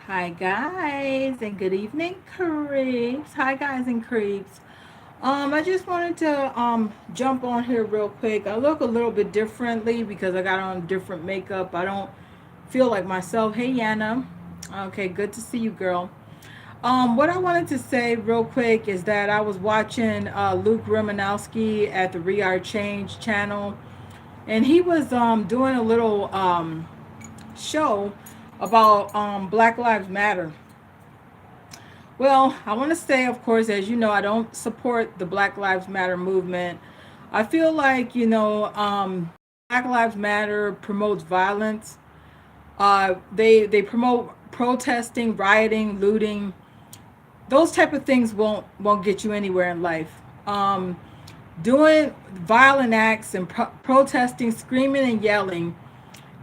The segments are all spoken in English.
Hi guys and good evening creeps. Hi guys and creeps. I just wanted to jump on here real quick. I look a little bit differently because I got on different makeup. I don't feel like myself. Hey Yana. Okay, good to see you, girl. What I wanted to say real quick is that I was watching Luke Romanowski at the We Are Change channel, and he was doing a little show about Black Lives Matter. Well, I want to say, of course, as you know, I don't support the Black Lives Matter movement. I feel like, Black Lives Matter promotes violence. They promote protesting, rioting, looting. Those type of things won't get you anywhere in life. Doing violent acts and protesting, screaming and yelling,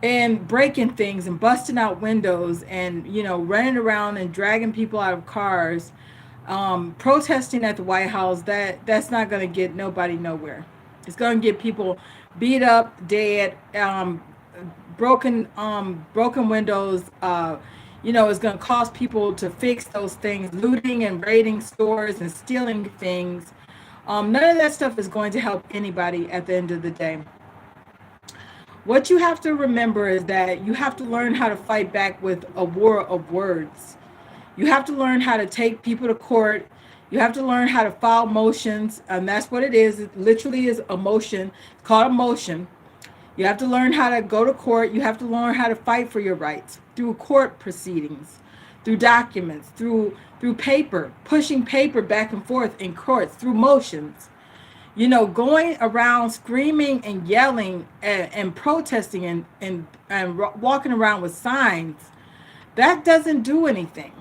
and breaking things and busting out windows and running around and dragging people out of cars, protesting at the White House, that's not going to get nobody nowhere. It's going to get people beat up, dead, broken windows. It's going to cause people to fix those things, looting and raiding stores and stealing things. None of that stuff is going to help anybody at the end of the day. What you have to remember is that you have to learn how to fight back with a war of words. You have to learn how to take people to court. You have to learn how to file motions, and that's what it is. It literally is a motion. It's called a motion. You have to learn how to go to court. You have to learn how to fight for your rights through court proceedings, through documents, through paper, pushing paper back and forth in courts, through motions. Going around screaming and yelling and protesting and walking around with signs, that doesn't do anything.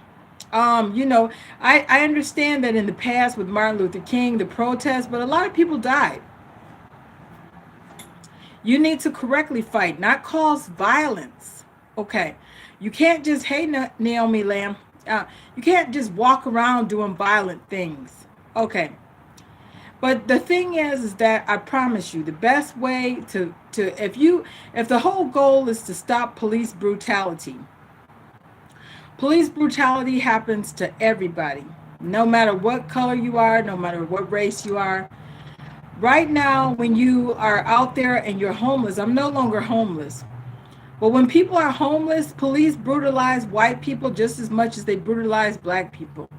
I understand that in the past with Martin Luther King, the protests, but a lot of people died. You need to correctly fight, not cause violence. Okay. You can't just, hey, Naomi Lamb, you can't just walk around doing violent things. Okay. But the thing is that I promise you, the best way to if the whole goal is to stop police brutality happens to everybody, no matter what color you are, no matter what race you are. Right now, when you are out there and you're homeless, I'm no longer homeless. But when people are homeless, police brutalize white people just as much as they brutalize black people.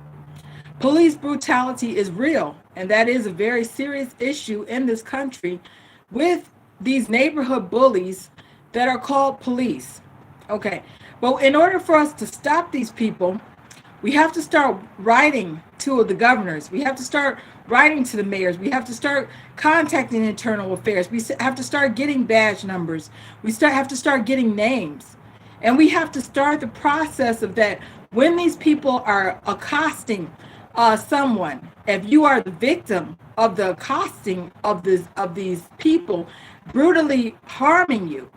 Police brutality is real, and that is a very serious issue in this country with these neighborhood bullies that are called police. Okay, but in order for us to stop these people, we have to start writing to the governors. We have to start writing to the mayors. We have to start contacting internal affairs. We have to start getting badge numbers. Have to start getting names. And we have to start the process of that when these people are accosting someone. If you are the victim of the accosting of these people brutally harming you,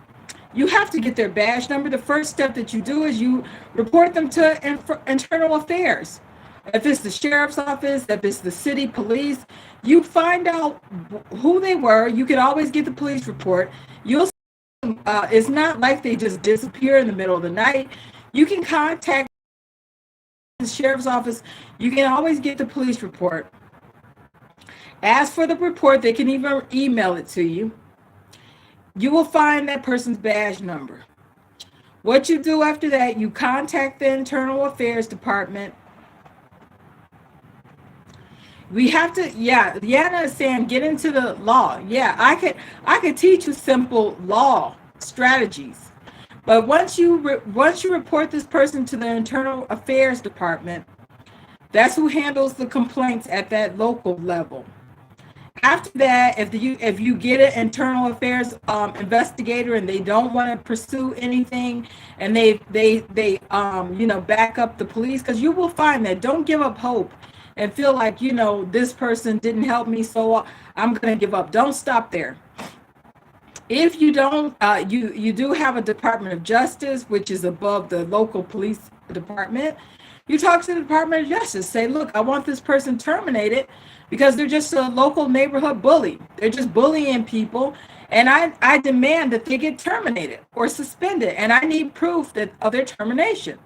you have to get their badge number. The first step that you do is you report them to internal affairs. If it's the sheriff's office, if it's the city police, you find out who they were. You can always get the police report. It's not like they just disappear in the middle of the night. You can contact the sheriff's office. You can always get the police report. Ask for the report. They can even email it to you. You will find that person's badge number. What you do after that, you contact the internal affairs department. We have to, Yana is saying get into the law. Yeah, I could teach you simple law strategies. But once you report this person to the internal affairs department, that's who handles the complaints at that local level. After that, if you get an internal affairs investigator and they don't want to pursue anything, and they back up the police, because you will find that. Don't give up hope and feel like this person didn't help me, so I'm gonna give up. Don't stop there. If you don't, you do have a Department of Justice, which is above the local police department. You talk to the Department of Justice. Say, look, I want this person terminated because they're just a local neighborhood bully. They're just bullying people, and I demand that they get terminated or suspended, and I need proof of their termination.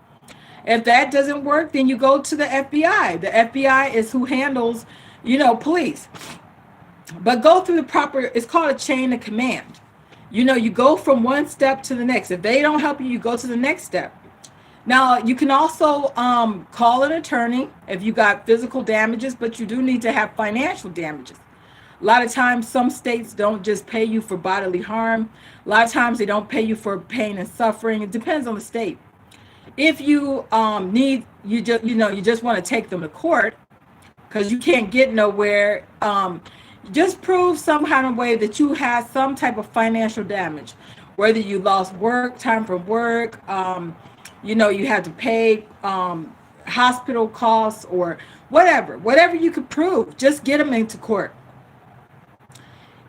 If that doesn't work, then you go to the FBI. The FBI is who handles, police. But go through the proper, it's called a chain of command. You go from one step to the next. If they don't help you, you go to the next step. Now, you can also call an attorney if you got physical damages, but you do need to have financial damages. A lot of times, some states don't just pay you for bodily harm. A lot of times, they don't pay you for pain and suffering. It depends on the state. If you you just want to take them to court because you can't get nowhere. Just prove some kind of way that you had some type of financial damage, whether you lost work, time from work, you had to pay hospital costs or whatever you could prove. Just get them into court.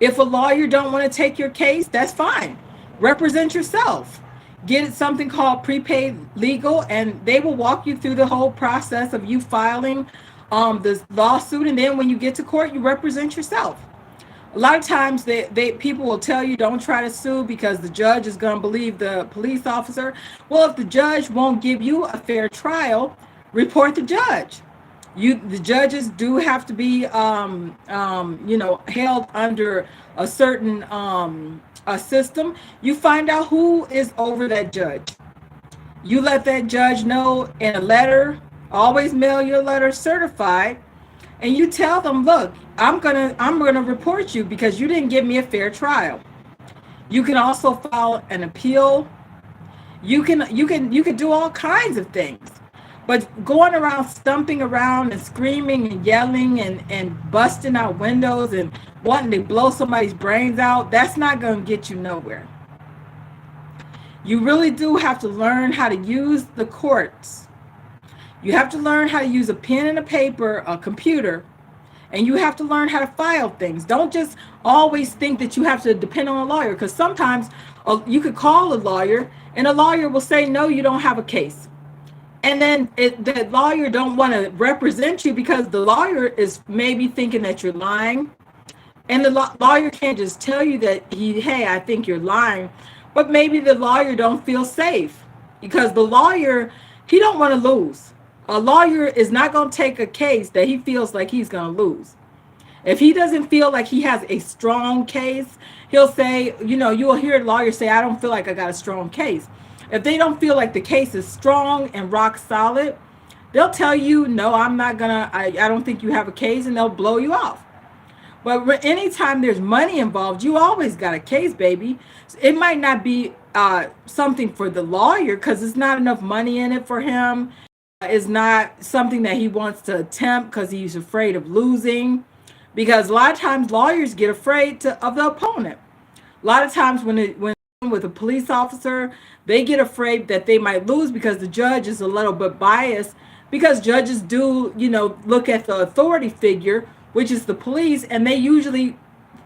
If a lawyer don't want to take your case, that's fine. Represent yourself. Get something called prepaid legal, and they will walk you through the whole process of you filing this lawsuit, and then when you get to court, you represent yourself. A lot of times, people will tell you don't try to sue because the judge is going to believe the police officer. Well, if the judge won't give you a fair trial, report the judge. The judges do have to be held under a certain a system. You find out who is over that judge. You let that judge know in a letter. Always mail your letter certified, and you tell them, look, I'm gonna report you because you didn't give me a fair trial. You can also file an appeal. You can do all kinds of things. But going around stumping around and screaming and yelling and busting out windows and wanting to blow somebody's brains out, that's not going to get you nowhere. You really do have to learn how to use the courts. You have to learn how to use a pen and a paper, a computer, and you have to learn how to file things. Don't just always think that you have to depend on a lawyer, because sometimes you could call a lawyer and a lawyer will say, no, you don't have a case. And then the lawyer don't want to represent you because the lawyer is maybe thinking that you're lying. And the lawyer can't just tell you that hey, I think you're lying. But maybe the lawyer don't feel safe because the lawyer, he don't want to lose. A lawyer is not going to take a case that he feels like he's going to lose. If he doesn't feel like he has a strong case, he'll say, you'll hear a lawyer say, I don't feel like I got a strong case. If they don't feel like the case is strong and rock solid, they'll tell you, no, I'm not gonna, I don't think you have a case, and they'll blow you off. But anytime there's money involved, you always got a case, baby. It might not be something for the lawyer because it's not enough money in it for him. It's not something that he wants to attempt because he's afraid of losing. Because a lot of times lawyers get afraid of the opponent. A lot of times when with a police officer, they get afraid that they might lose because the judge is a little bit biased, because judges do, look at the authority figure, which is the police, and they usually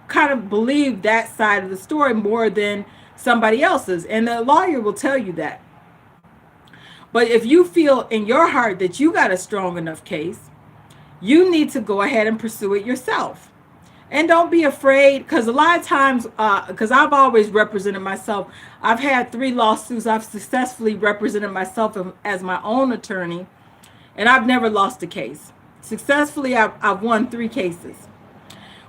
kind of believe that side of the story more than somebody else's. And the lawyer will tell you that. But if you feel in your heart that you got a strong enough case, you need to go ahead and pursue it yourself. And don't be afraid, because a lot of times, because I've always represented myself. I've had 3 lawsuits. I've successfully represented myself as my own attorney, and I've never lost a case. Successfully, I've won 3 cases.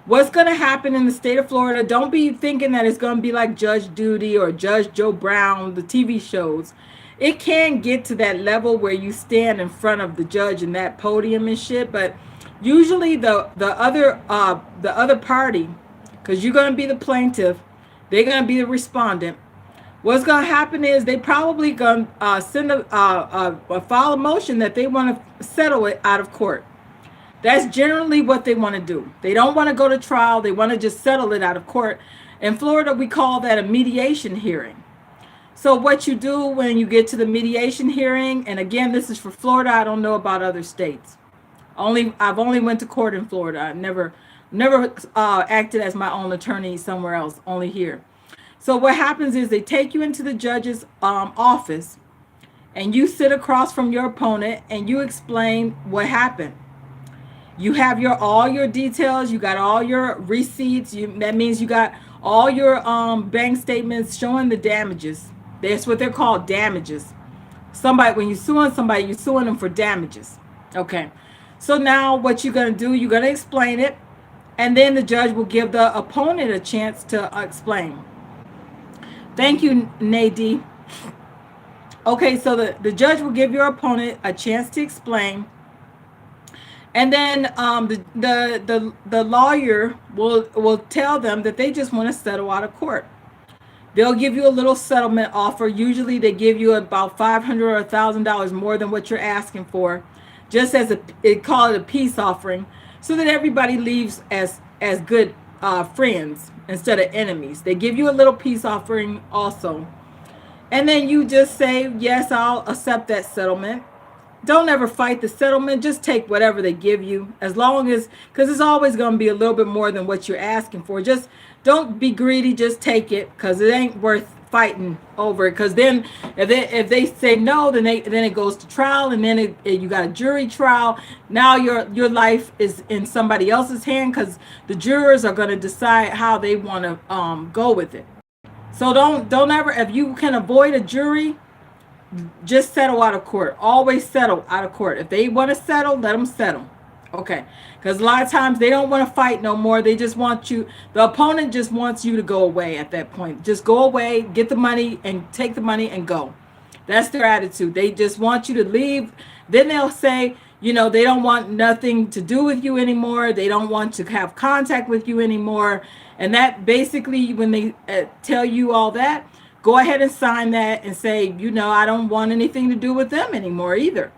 What's going to happen in the state of Florida, don't be thinking that it's going to be like Judge Judy or Judge Joe Brown, the TV shows. It can get to that level where you stand in front of the judge in that podium and shit, but usually the other party, because you're going to be the plaintiff, they're going to be the respondent. What's going to happen is they probably going to send file a motion that they want to settle it out of court. That's generally what they want to do. They don't want to go to trial. They want to just settle it out of court. In Florida, we call that a mediation hearing. So what you do when you get to the mediation hearing, and again, this is for Florida. I don't know about other states. I've only went to court in Florida. I've never acted as my own attorney somewhere else, only here. So what happens is they take you into the judge's office, and you sit across from your opponent and you explain what happened. You have all your details. You got all your receipts. That means you got all your bank statements showing the damages. That's what they're called, damages. Somebody, when you're suing somebody, you're suing them for damages. Okay. So now what you're going to do, you're going to explain it, and then the judge will give the opponent a chance to explain. Thank you, Nadie. Okay, so the judge will give your opponent a chance to explain, and then the lawyer will tell them that they just want to settle out of court. They'll give you a little settlement offer. Usually they give you about $500 or $1,000 more than what you're asking for, just as they call it a peace offering, so that everybody leaves as good friends instead of enemies. They give you a little peace offering also. And then you just say, yes, I'll accept that settlement. Don't ever fight the settlement. Just take whatever they give you, as long as, because it's always going to be a little bit more than what you're asking for. Just don't be greedy. Just take it, because it ain't worth fighting over it. Because then if they say no, then it goes to trial, and then you got a jury trial. Now your life is in somebody else's hand, because the jurors are going to decide how they want to go with it. So don't ever, if you can avoid a jury, just settle out of court. Always settle out of court. If they want to settle, let them settle. Okay. Because a lot of times they don't want to fight no more. They just want you, the opponent just wants you to go away at that point. Just go away, get the money, and take the money and go. That's their attitude. They just want you to leave. Then they'll say, they don't want nothing to do with you anymore. They don't want to have contact with you anymore. And that basically, when they tell you all that, go ahead and sign that and say, I don't want anything to do with them anymore either.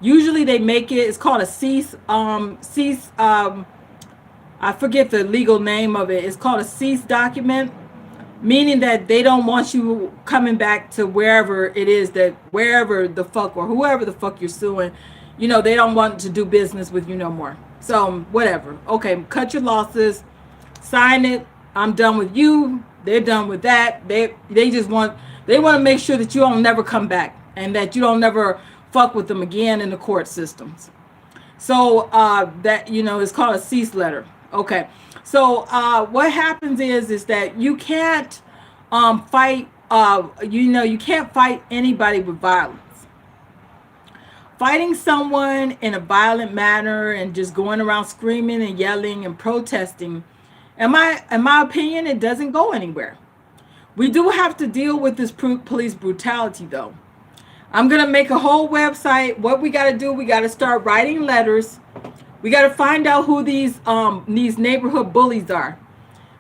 Usually they make it's called a cease, I forget the legal name of it. It's called a cease document, meaning that they don't want you coming back to wherever it is, that wherever the fuck or whoever the fuck you're suing, they don't want to do business with you no more. So whatever. Okay, cut your losses, sign it. I'm done with you. They're done with that. They want to make sure that you don't never come back, and that you don't never fuck with them again in the court systems. So that it's called a cease letter. Okay. So what happens is that you can't fight. You can't fight anybody with violence. Fighting someone in a violent manner and just going around screaming and yelling and protesting, in my opinion, it doesn't go anywhere. We do have to deal with this police brutality, though. I'm going to make a whole website. What we got to do, we got to start writing letters. We got to find out who these neighborhood bullies are.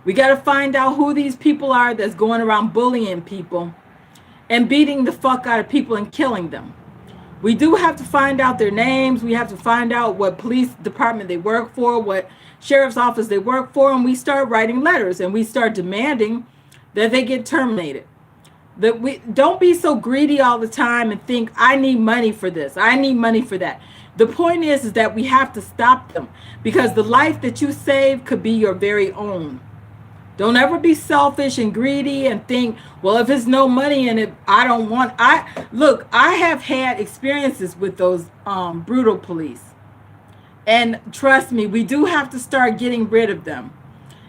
We got to find out who these people are that's going around bullying people and beating the fuck out of people and killing them. We do have to find out their names. We have to find out what police department they work for, what sheriff's office they work for, and we start writing letters and we start demanding that they get terminated. That we don't be so greedy all the time and think, I need money for this, I need money for that. The point is that we have to stop them, because the life that you save could be your very own. Don't ever be selfish and greedy and think, well, if there's no money in it, I don't want. I have had experiences with those brutal police. And trust me, we do have to start getting rid of them.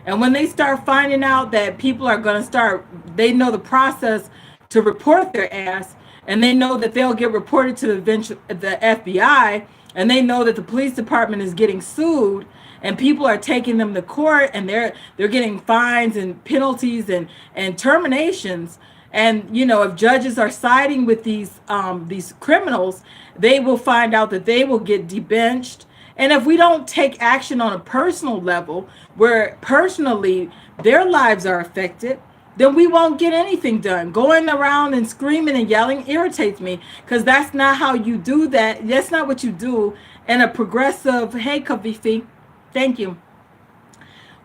And when they start finding out that people are going to start, they know the process to report their ass, and they know that they'll get reported to the FBI, and they know that the police department is getting sued, and people are taking them to court, and they're getting fines and penalties and terminations. And if judges are siding with these criminals, they will find out that they will get debenched. And if we don't take action on a personal level, where personally their lives are affected, then we won't get anything done. Going around and screaming and yelling irritates me, because that's not how you do that. That's not what you do in a progressive, hey, Kavifi, thank you.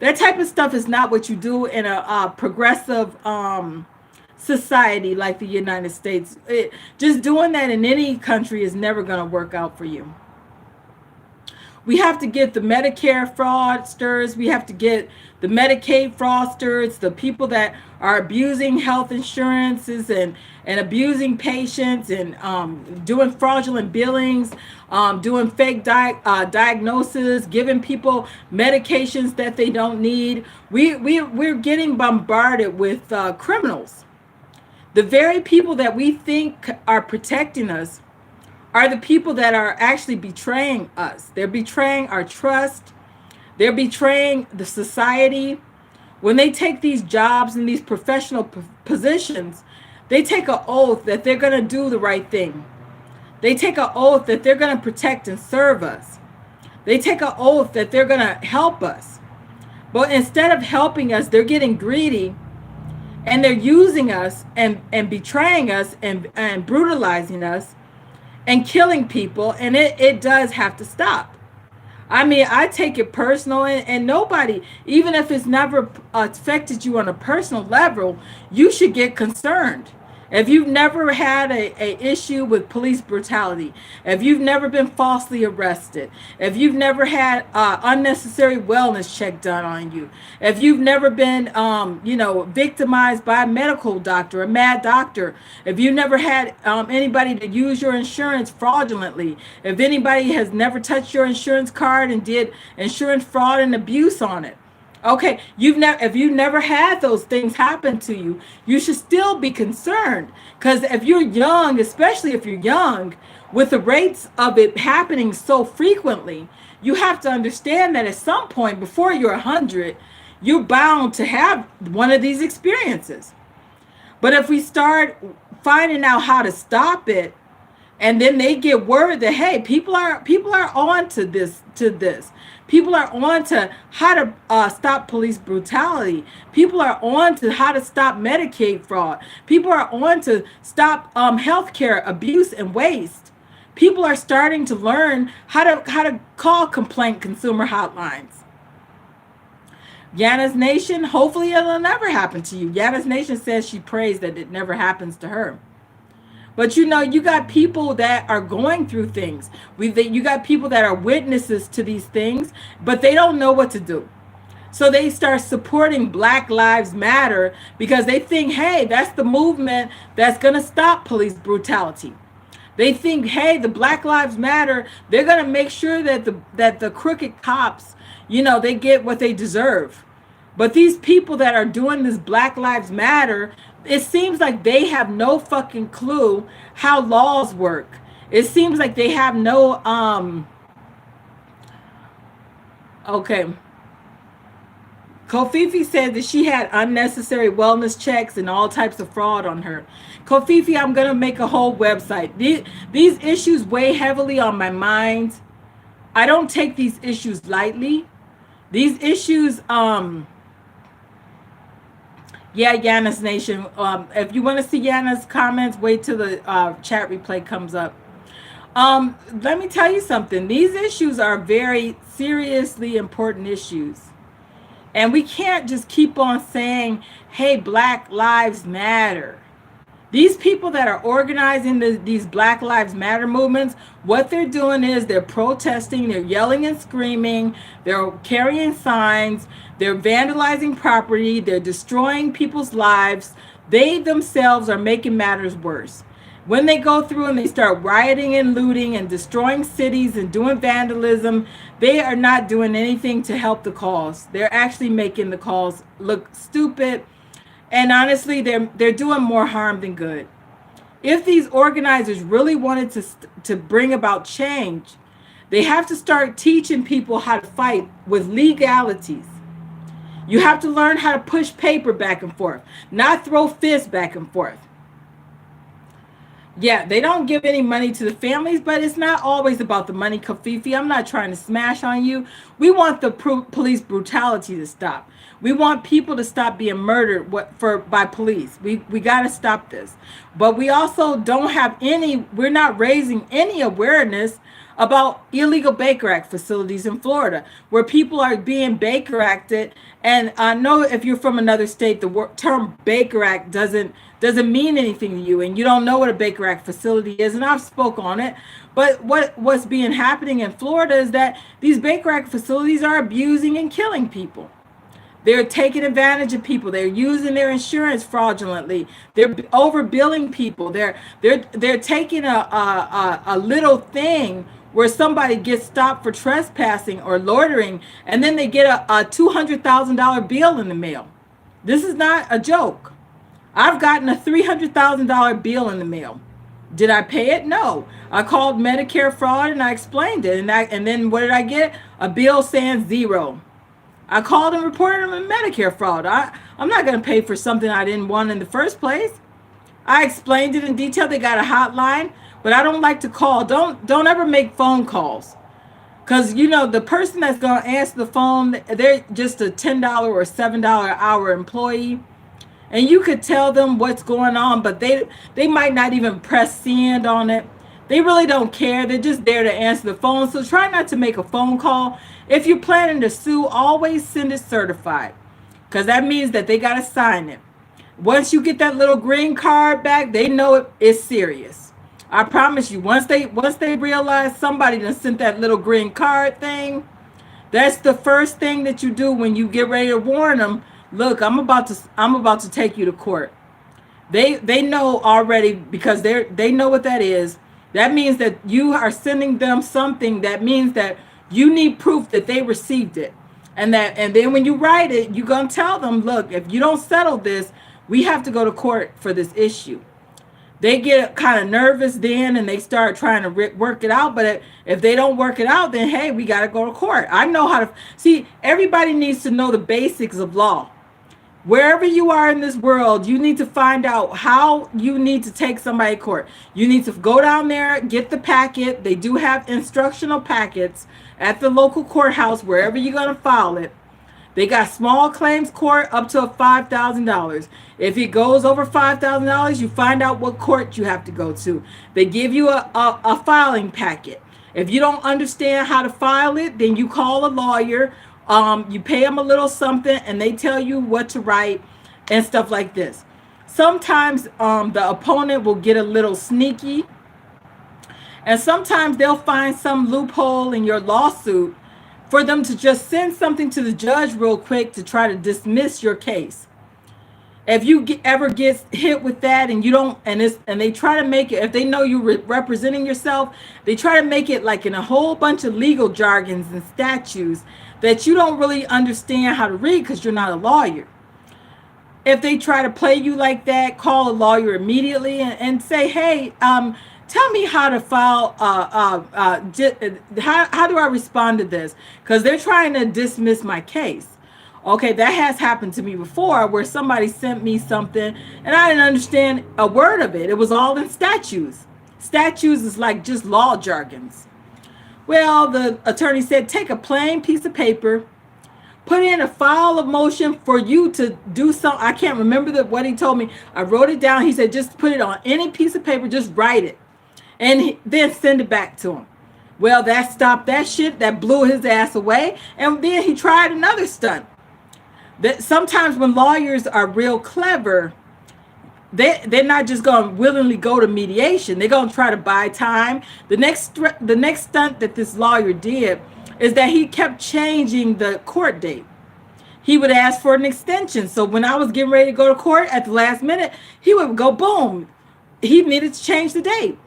That type of stuff is not what you do in a progressive society like the United States. Just doing that in any country is never going to work out for you. We have to get the Medicare fraudsters. We have to get the Medicaid fraudsters, the people that are abusing health insurances and abusing patients and doing fraudulent billings, doing fake diagnosis, giving people medications that they don't need. We're getting bombarded with criminals. The very people that we think are protecting us are the people that are actually betraying us. They're betraying our trust. They're betraying the society. When they take these jobs and these professional positions, they take an oath that they're going to do the right thing. They take an oath that they're going to protect and serve us. They take an oath that they're going to help us. But instead of helping us, they're getting greedy, and they're using us and betraying us and brutalizing us and killing people. And it does have to stop. I mean, I take it personal, and nobody, even if it's never affected you on a personal level, you should get concerned. If you've never had a issue with police brutality, if you've never been falsely arrested, if you've never had unnecessary wellness check done on you, if you've never been, victimized by a medical doctor, a mad doctor, if you've never had anybody to use your insurance fraudulently, if anybody has never touched your insurance card and did insurance fraud and abuse on it, okay, if you've never had those things happen to you, you should still be concerned. Because if you're young, especially if you're young, with the rates of it happening so frequently, you have to understand that at some point before you're 100, you're bound to have one of these experiences. But if we start finding out how to stop it, and then they get word that, hey, people are on to this. People are on to how to stop police brutality. People are on to how to stop Medicaid fraud. People are on to stop healthcare abuse and waste. People are starting to learn how to call complaint consumer hotlines. Yana's Nation, hopefully it'll never happen to you. Yana's Nation says she prays that it never happens to her. But you got people that are going through things. You got people that are witnesses to these things, but they don't know what to do. So they start supporting Black Lives Matter because they think, hey, that's the movement that's going to stop police brutality. They think, hey, the Black Lives Matter, they're going to make sure that the crooked cops, they get what they deserve. But these people that are doing this Black Lives Matter, it seems like they have no fucking clue how laws work. It seems like they have no, okay. Kofifi said that she had unnecessary wellness checks and all types of fraud on her. Kofifi, I'm going to make a whole website. These issues weigh heavily on my mind. I don't take these issues lightly. These issues, yeah, Yana's Nation. If you want to see Yana's comments, wait till the chat replay comes up. Let me tell you something. These issues are very seriously important issues. And we can't just keep on saying, hey, Black Lives Matter. These people that are organizing these Black Lives Matter movements, what they're doing is they're protesting, they're yelling and screaming, they're carrying signs, they're vandalizing property, they're destroying people's lives. They themselves are making matters worse. When they go through and they start rioting and looting and destroying cities and doing vandalism, they are not doing anything to help the cause. They're actually making the cause look stupid. And honestly, they're doing more harm than good. If these organizers really wanted to bring about change, they have to start teaching people how to fight with legalities. You have to learn how to push paper back and forth, not throw fists back and forth. Yeah, they don't give any money to the families, but it's not always about the money, Kafifi. I'm not trying to smash on you. We want the police brutality to stop. We want people to stop being murdered by police. We got to stop this. But we also don't have we're not raising any awareness about illegal Baker Act facilities in Florida, where people are being Baker Acted. And I know if you're from another state, the term Baker Act doesn't mean anything to you, and you don't know what a Baker Act facility is, and I've spoke on it. But what's being happening in Florida is that these Baker Act facilities are abusing and killing people. They're taking advantage of people. They're using their insurance fraudulently. They're overbilling people. They're taking a little thing where somebody gets stopped for trespassing or loitering, and then they get a $200,000 bill in the mail. This is not a joke. I've gotten a $300,000 bill in the mail. Did I pay it? No. I called Medicare fraud and I explained it. And then what did I get? A bill saying zero. I called and reported them in Medicare fraud. I'm not going to pay for something I didn't want in the first place. I explained it in detail. They got a hotline, but I don't like to call. Don't ever make phone calls. Because, you know, the person that's going to answer the phone, they're just a $10 or $7 an hour employee. And you could tell them what's going on, but they might not even press send on it. They really don't care. They're just there to answer the phone. So try not to make a phone call. If you're planning to sue, always send it certified, because that means that they got to sign it. Once you get that little green card back, they know it's serious. I promise you, once they realize somebody done sent that little green card thing, that's the first thing that you do when you get ready to warn them. Look, I'm about to take you to court. They know already, because they know what that is. That means that you are sending them something that means that you need proof that they received it. And then when you write it, you're going to tell them, look, if you don't settle this, we have to go to court for this issue. They get kind of nervous then, and they start trying to work it out. But if they don't work it out, then, hey, we got to go to court. I know how to see. Everybody needs to know the basics of law. Wherever you are in this world, you need to find out how you need to take somebody to court. You need to go down there, get the packet. They do have instructional packets at the local courthouse, wherever you're going to file it. They got small claims court up to $5,000. If it goes over $5,000, you find out what court you have to go to. They give you a filing packet. If you don't understand how to file it, then you call a lawyer. You pay them a little something, and they tell you what to write and stuff like this. Sometimes the opponent will get a little sneaky, and sometimes they'll find some loophole in your lawsuit for them to just send something to the judge real quick to try to dismiss your case. If you ever get hit with that, and you don't, and they try to make it, if they know you're representing yourself, they try to make it like in a whole bunch of legal jargons and statutes that you don't really understand how to read because you're not a lawyer. If they try to play you like that, call a lawyer immediately and say, hey, tell me how to file, how do I respond to this? Because they're trying to dismiss my case. Okay, that has happened to me before, where somebody sent me something and I didn't understand a word of it. It was all in statutes. Statutes is like just law jargons. Well, the attorney said, take a plain piece of paper, put in a file of motion for you to do something. I can't remember what he told me. I wrote it down. He said, just put it on any piece of paper, just write it, and then send it back to him. Well, that stopped that shit. That blew his ass away. And then he tried another stunt. That sometimes when lawyers are real clever, they're not just going to willingly go to mediation. They're going to try to buy time. The next stunt that this lawyer did is that he kept changing the court date. He would ask for an extension. So when I was getting ready to go to court at the last minute, he would go, boom, he needed to change the date.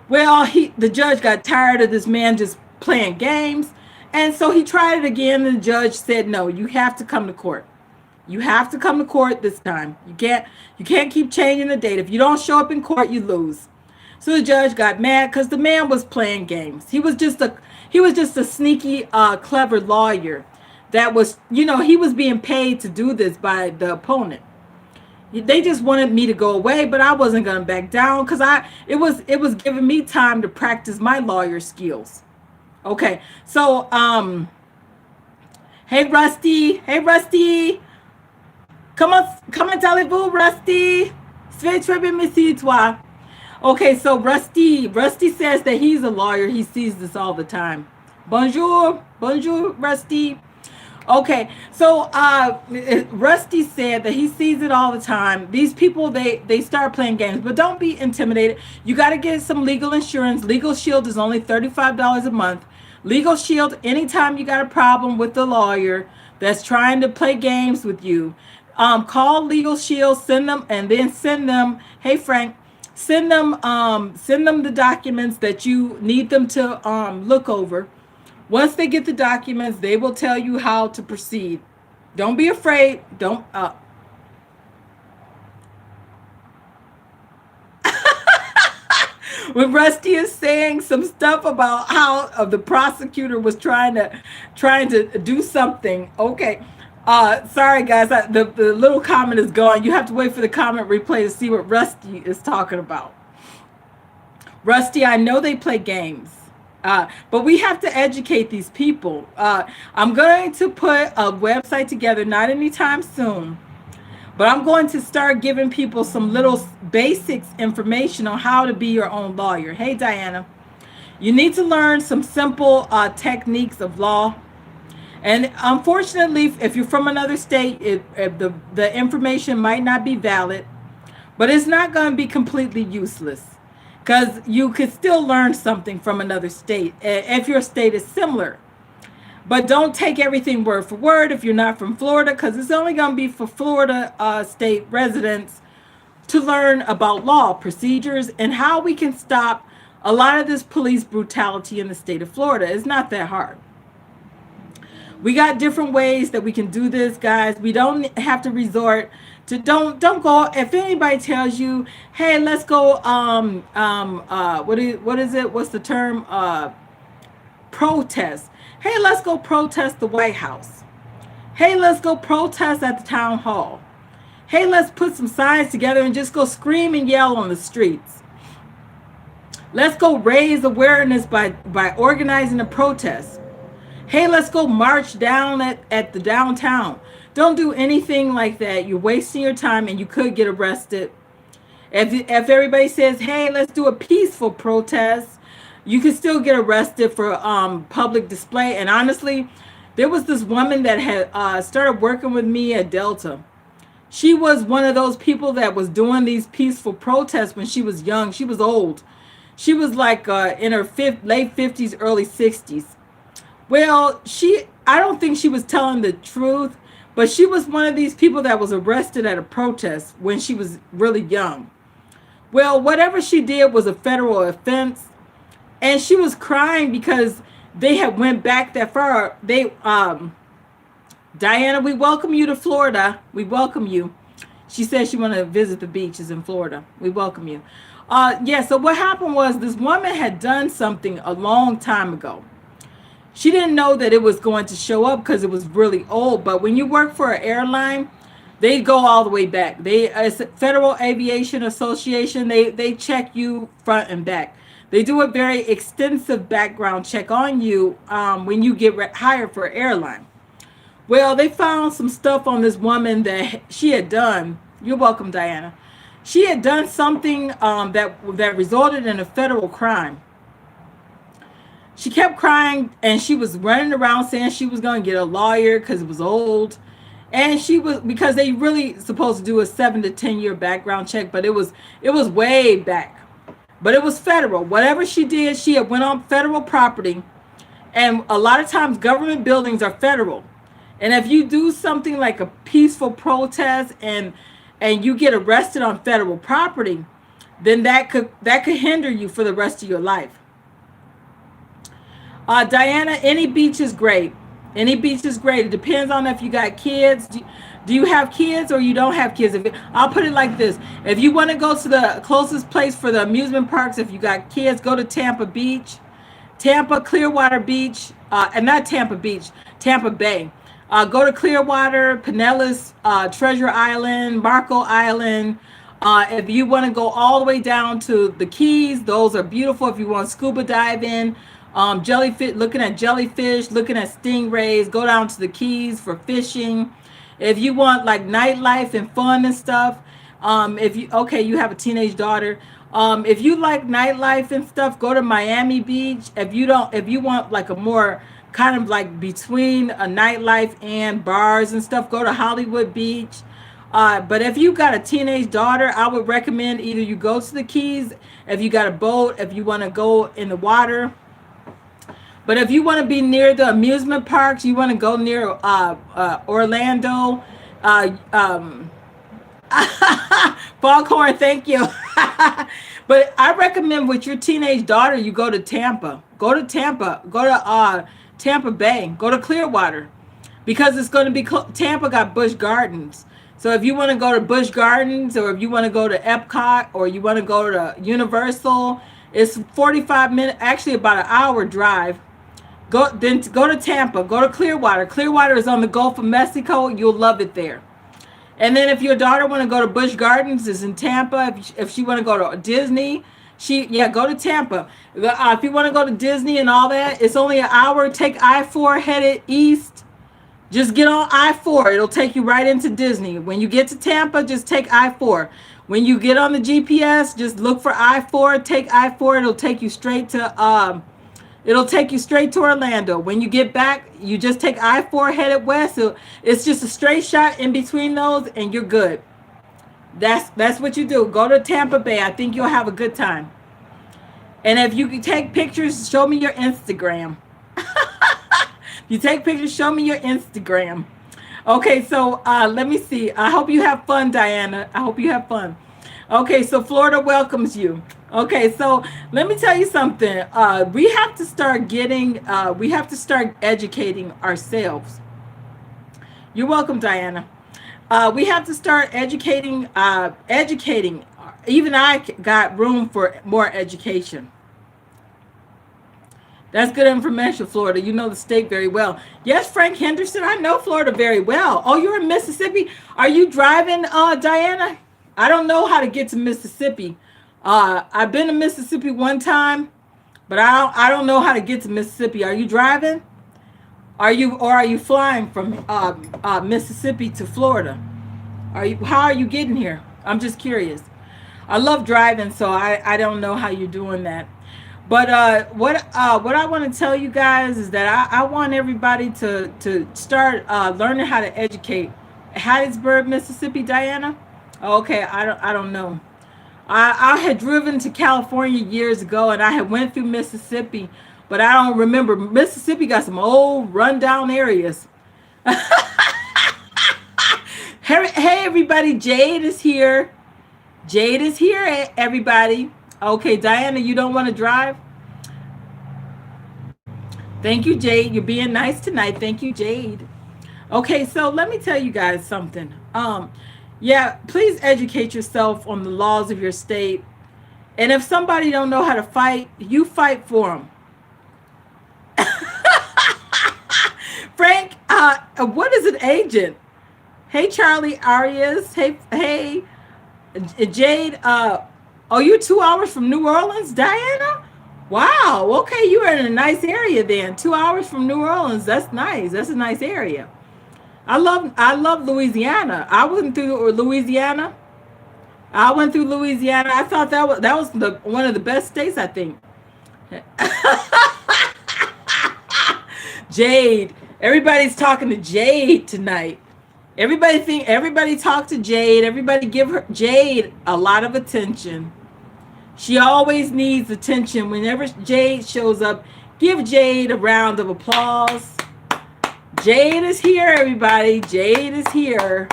Well, the judge got tired of this man just playing games. And so he tried it again, and the judge said, no, you have to come to court. You have to come to court this time. You can't keep changing the date. If you don't show up in court, you lose. So the judge got mad because the man was playing games. He was just a sneaky, clever lawyer that was, he was being paid to do this by the opponent. They just wanted me to go away, but I wasn't going to back down because it was giving me time to practice my lawyer skills. Okay, so hey Rusty, comment allez-vous, Rusty? Je vais très bien, merci toi. Okay, so Rusty says that he's a lawyer. He sees this all the time. Bonjour, Rusty. Okay, so Rusty said that he sees it all the time. These people, they start playing games, but don't be intimidated. You got to get some legal insurance. Legal Shield is only $35 a month. Legal Shield, anytime you got a problem with the lawyer that's trying to play games with you, call Legal Shield, send them, hey Frank, send them the documents that you need them to look over. Once they get the documents, they will tell you how to proceed. Don't be afraid. when Rusty is saying some stuff about how the prosecutor was trying to do something. Okay. Sorry guys, the little comment is gone. You have to wait for the comment replay to see what Rusty is talking about. Rusty, I know they play games, but we have to educate these people. I'm going to put a website together, not anytime soon, but I'm going to start giving people some little basics information on how to be your own lawyer. Hey, Diana, you need to learn some simple techniques of law. And unfortunately, if you're from another state, if the information might not be valid, but it's not going to be completely useless because you could still learn something from another state if your state is similar. But don't take everything word for word if you're not from Florida, because it's only going to be for Florida state residents to learn about law, procedures, and how we can stop a lot of this police brutality in the state of Florida. It's not that hard. We got different ways that we can do this, guys. We don't have to resort to don't go. If anybody tells you, hey, let's go what is it? What's the term? Protest. Hey, let's go protest the White House. Hey, let's go protest at the town hall. Hey, let's put some signs together and just go scream and yell on the streets. Let's go raise awareness by organizing a protest. Hey, let's go march down at the downtown. Don't do anything like that. You're wasting your time and you could get arrested. If everybody says, hey, let's do a peaceful protest, you can still get arrested for public display. And honestly, there was this woman that had started working with me at Delta. She was one of those people that was doing these peaceful protests when she was young. She was old. She was like in her late 50s, early 60s. Well, I don't think she was telling the truth, but she was one of these people that was arrested at a protest when she was really young. Well, whatever she did was a federal offense, and she was crying because they had went back that far. Diana, we welcome you to Florida. We welcome you. She said she wanted to visit the beaches in Florida. We welcome you. Yeah, so what happened was this woman had done something a long time ago. She didn't know that it was going to show up because it was really old. But when you work for an airline, they go all the way back. It's Federal Aviation Association. They check you front and back. They do a very extensive background check on you when you get hired for an airline. Well, they found some stuff on this woman that she had done. You're welcome, Diana. She had done something that resulted in a federal crime. She kept crying and she was running around saying she was going to get a lawyer because it was old. And because they really supposed to do a 7 to 10 year background check, but it was way back. But it was federal. Whatever she did, she had went on federal property. And a lot of times government buildings are federal. And if you do something like a peaceful protest and you get arrested on federal property, then that could hinder you for the rest of your life. Diana, any beach is great. Any beach is great. It depends on if you got kids. Do you have kids or you don't have kids? I'll put it like this. If you want to go to the closest place for the amusement parks, if you got kids, go to Tampa Beach, Tampa, Clearwater Beach, and not Tampa Beach, Tampa Bay. Go to Clearwater, Pinellas, Treasure Island, Marco Island. If you want to go all the way down to the Keys, those are beautiful. If you want scuba diving, jellyfish, looking at jellyfish, looking at stingrays, go down to the Keys for fishing. If you want like nightlife and fun and stuff, you have a teenage daughter. If you like nightlife and stuff, go to Miami Beach. If you want like a more kind of like between a nightlife and bars and stuff, go to Hollywood Beach. But if you got a teenage daughter, I would recommend either you go to the Keys, if you got a boat, if you want to go in the water. But if you want to be near the amusement parks, you want to go near Orlando. Foghorn, thank you. But I recommend with your teenage daughter, you go to Tampa. Go to Tampa. Go to Tampa Bay. Go to Clearwater. Because it's going to be Tampa got Busch Gardens. So if you want to go to Busch Gardens, or if you want to go to Epcot, or you want to go to Universal, It's 45 minutes, actually about an hour drive. Go to Tampa. Go to Clearwater. Clearwater is on the Gulf of Mexico. You'll love it there. And then if your daughter want to go to Busch Gardens, is in Tampa. If she want to go to Disney, go to Tampa. If you want to go to Disney and all that, it's only an hour. Take I-4 headed east. Just get on I-4. It'll take you right into Disney. When you get to Tampa, just take I-4. When you get on the GPS, just look for I-4. Take I-4. It'll take you straight to Orlando. When you get back, you just take I-4 headed west. So it's just a straight shot in between those, and you're good. That's what you do. Go to Tampa Bay. I think you'll have a good time. And if you can take pictures, show me your Instagram. If you take pictures, show me your Instagram. Okay, so let me see. I hope you have fun, Diana. I hope you have fun. Okay, so Florida welcomes you. Okay, so let me tell you something. We have to start educating ourselves. You're welcome, Diana. We have to start educating. Even I got room for more education. That's good information, Florida. You know the state very well. Yes, Frank Henderson, I know Florida very well. Oh, you're in Mississippi? Are you driving, Diana? I don't know how to get to Mississippi. I've been to Mississippi one time, but I don't know how to get to Mississippi. Are you driving? Are you flying from Mississippi to Florida? How are you getting here? I'm just curious. I love driving, so I don't know how you're doing that. But what I want to tell you guys is that I want everybody to start learning how to educate. Hattiesburg, Mississippi, Diana? Okay, I don't know. I had driven to California years ago, and I had went through Mississippi, but I don't remember. Mississippi got some old rundown areas. Hey, everybody, Jade is here. Jade is here, everybody. Okay, Diana, you don't want to drive? Thank you, Jade. You're being nice tonight. Thank you, Jade. Okay, so let me tell you guys something. Yeah, please educate yourself on the laws of your state. And if somebody don't know how to fight, you fight for them. Frank, what is an agent? Hey, Charlie Arias. Hey, Jade. Oh, you're 2 hours from New Orleans, Diana? Wow. Okay, you are in a nice area then. 2 hours from New Orleans. That's nice. That's a nice area. I love Louisiana. I went through Louisiana. I thought that was one of the best states, I think. Jade. Everybody's talking to Jade tonight. Everybody talk to Jade. Everybody give Jade a lot of attention. She always needs attention. Whenever Jade shows up, give Jade a round of applause. Jade is here, everybody. Jade is here.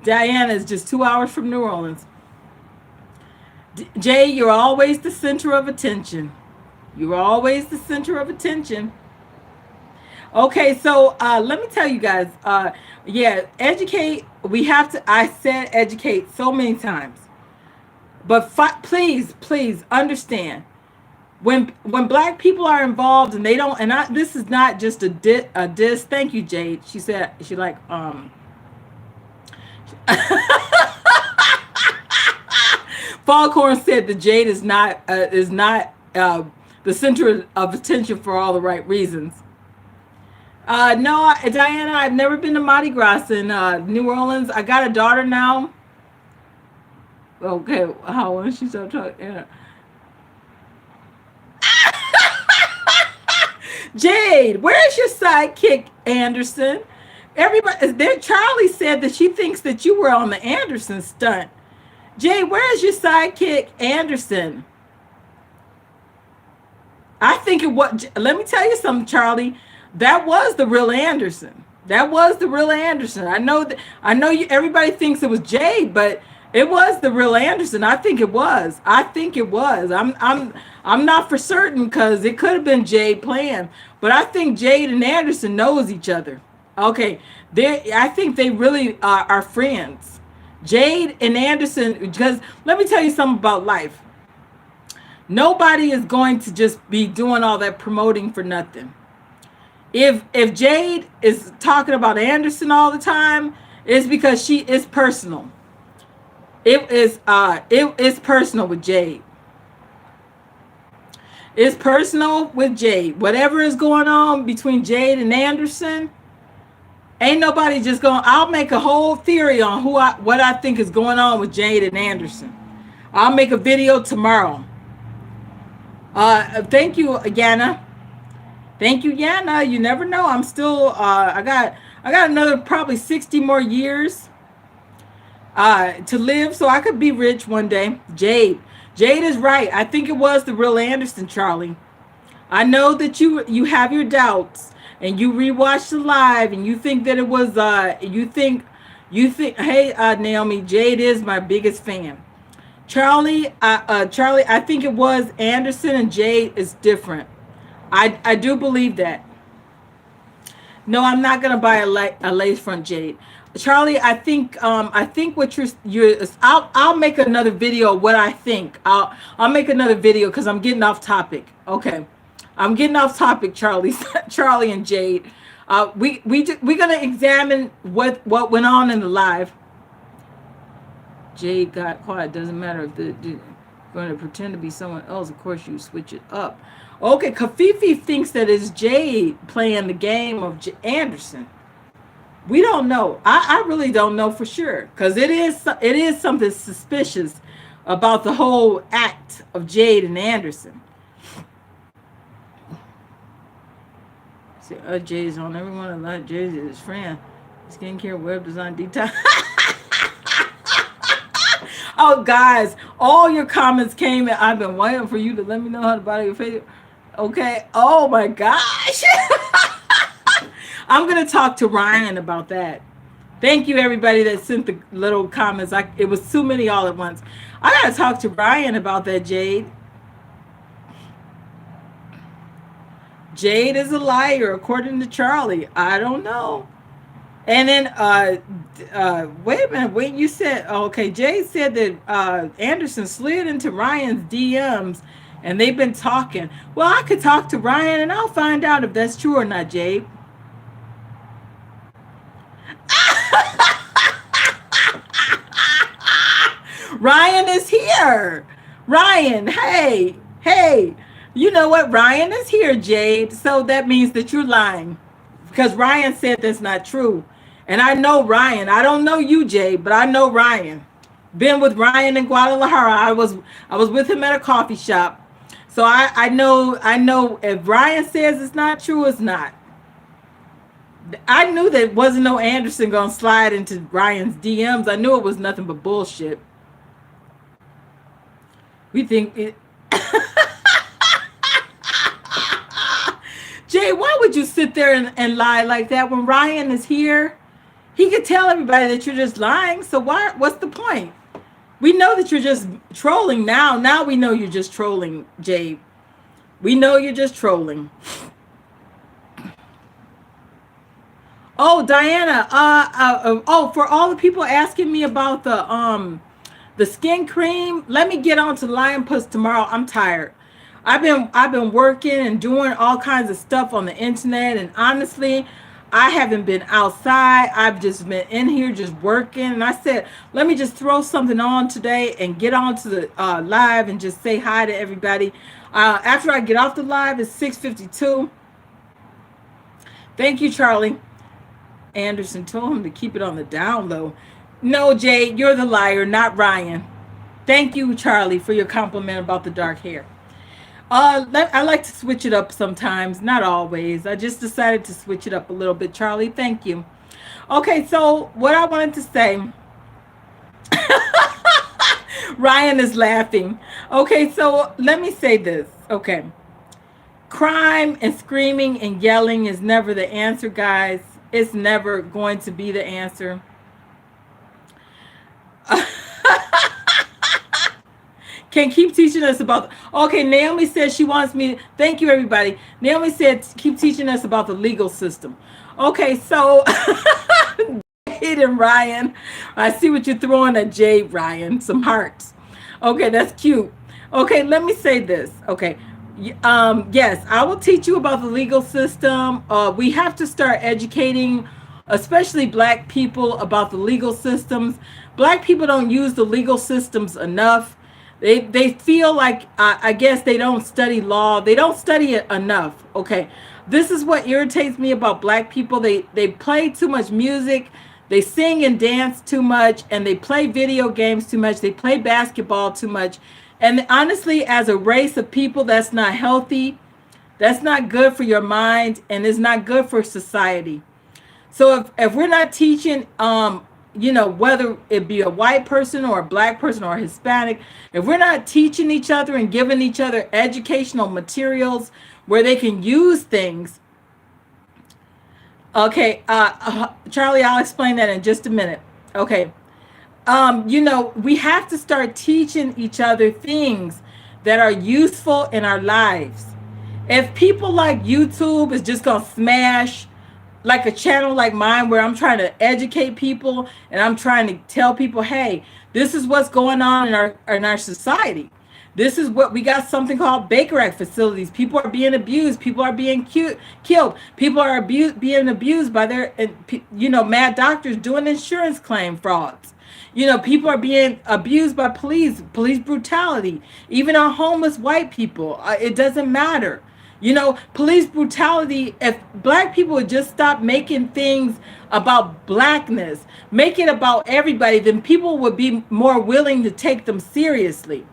Diana is just 2 hours from New Orleans. Jade, you're always the center of attention. You're always the center of attention. Okay, so let me tell you guys. Yeah, educate. We have to. I said educate so many times, but please understand. When black people are involved and they don't, and this is not just a diss. Thank you, Jade. She said she like Foghorn said that Jade is not the center of attention for all the right reasons. No, Diana, I've never been to Mardi Gras in New Orleans. I got a daughter now. Okay, how long she start talking? Yeah. Jade, where's your sidekick, Anderson? Everybody there. Charlie said that she thinks that you were on the Anderson stunt. Jade, where's your sidekick, Anderson? I think it was. Let me tell you something, Charlie. That was the real Anderson. That was the real Anderson. I know that. I know you. Everybody thinks it was Jade, but it was the real Anderson. I think it was. I'm not for certain because it could have been Jade playing, but I think Jade and Anderson knows each other. Okay, I think they really are friends. Jade and Anderson, because let me tell you something about life. Nobody is going to just be doing all that promoting for nothing. If Jade is talking about Anderson all the time, it's because she is personal. It is personal with Jade. It's personal with Jade. Whatever is going on between Jade and Anderson, ain't nobody just going. I'll make a whole theory on what I think is going on with Jade and Anderson. I'll make a video tomorrow. Thank you, Yana. Thank you, Yana. You never know. I'm still. I got another probably 60 more years to live, so I could be rich one day. Jade is right. I think it was the real Anderson, Charlie. I know that you have your doubts, and you rewatched the live, and you think that it was. You think. Hey, Naomi, Jade is my biggest fan. Charlie, I think it was Anderson and Jade is different. I do believe that. No, I'm not gonna buy a lace front Jade. Charlie, I think what you're I'll make another video of what I think. I'll make another video because I'm getting off topic. Okay. I'm getting off topic, Charlie. Charlie and Jade. We're gonna examine what went on in the live. Jade got quiet. Doesn't matter if they're going to pretend to be someone else. Of course, you switch it up. Okay, Kafifi thinks that it's Jade playing the game of Anderson. We don't know. I really don't know for sure because it is something suspicious about the whole act of Jade and Anderson. See, Jay's on everyone. A lot. Jay's his friend. Skincare, web design, detail. Oh, guys, all your comments came and I've been waiting for you to let me know how to buy your face. Okay. Oh, my gosh. I'm going to talk to Ryan about that. Thank you, everybody that sent the little comments. It was too many all at once. I got to talk to Ryan about that, Jade. Jade is a liar, according to Charlie. I don't know. And then, wait a minute. Wait, you said, okay, Jade said that Anderson slid into Ryan's DMs and they've been talking. Well, I could talk to Ryan and I'll find out if that's true or not, Jade. Ryan is here. Ryan, hey. You know what? Ryan is here, Jade. So that means that you're lying. Because Ryan said that's not true. And I know Ryan. I don't know you, Jay, but I know Ryan. Been with Ryan in Guadalajara. I was with him at a coffee shop. So I know if Ryan says it's not true, it's not. I knew that wasn't no Anderson gonna slide into Ryan's DMs. I knew it was nothing but bullshit. We think it. Jay, why would you sit there and lie like that when Ryan is here? He could tell everybody that you're just lying. So what's the point? We know that you're just trolling now. Now we know you're just trolling, Jay. We know you're just trolling. Oh, Diana. For all the people asking me about the skin cream, let me get on to LionPuss tomorrow. I'm tired. I've been working and doing all kinds of stuff on the internet, and honestly, I haven't been outside. I've just been in here just working. And I said, let me just throw something on today and get on to the live and just say hi to everybody. After I get off the live, it's 6:52. Thank you, Charlie. Anderson told him to keep it on the down low. No, Jay, you're the liar, not Ryan. Thank you, Charlie, for your compliment about the dark hair. I like to switch it up sometimes, not always. I just decided to switch it up a little bit, Charlie. Thank you. Okay, so what I wanted to say, Ryan is laughing. Okay, so let me say this. Okay, crime and screaming and yelling is never the answer, guys. It's never going to be the answer. Can keep teaching us about. Okay, Naomi says she wants me. Thank you, everybody. Naomi said keep teaching us about the legal system. Okay, so Hayden, Ryan. I see what you're throwing at Jade, Ryan. Some hearts. Okay, that's cute. Okay, let me say this. Okay. Yes, I will teach you about the legal system. We have to start educating, especially black people, about the legal systems. Black people don't use the legal systems enough. They feel like, I guess they don't study law. They don't study it enough. Okay. This is what irritates me about black people. They play too much music. They sing and dance too much, and they play video games too much. They play basketball too much. And honestly, as a race of people, that's not healthy. That's not good for your mind, and it's not good for society. So if we're not teaching, whether it be a white person or a black person or a Hispanic, if we're not teaching each other and giving each other educational materials where they can use things. Okay, Charlie, I'll explain that in just a minute. Okay. We have to start teaching each other things that are useful in our lives. If people like YouTube is just going to smash like a channel like mine where I'm trying to educate people and I'm trying to tell people, hey, this is what's going on in our society. This is what we got, something called Baker Act facilities. People are being abused. People are being killed. People are being abused by their, mad doctors doing insurance claim frauds. People are being abused by police brutality, even our homeless white people. It doesn't matter. Police brutality, if black people would just stop making things about blackness, make it about everybody, then people would be more willing to take them seriously.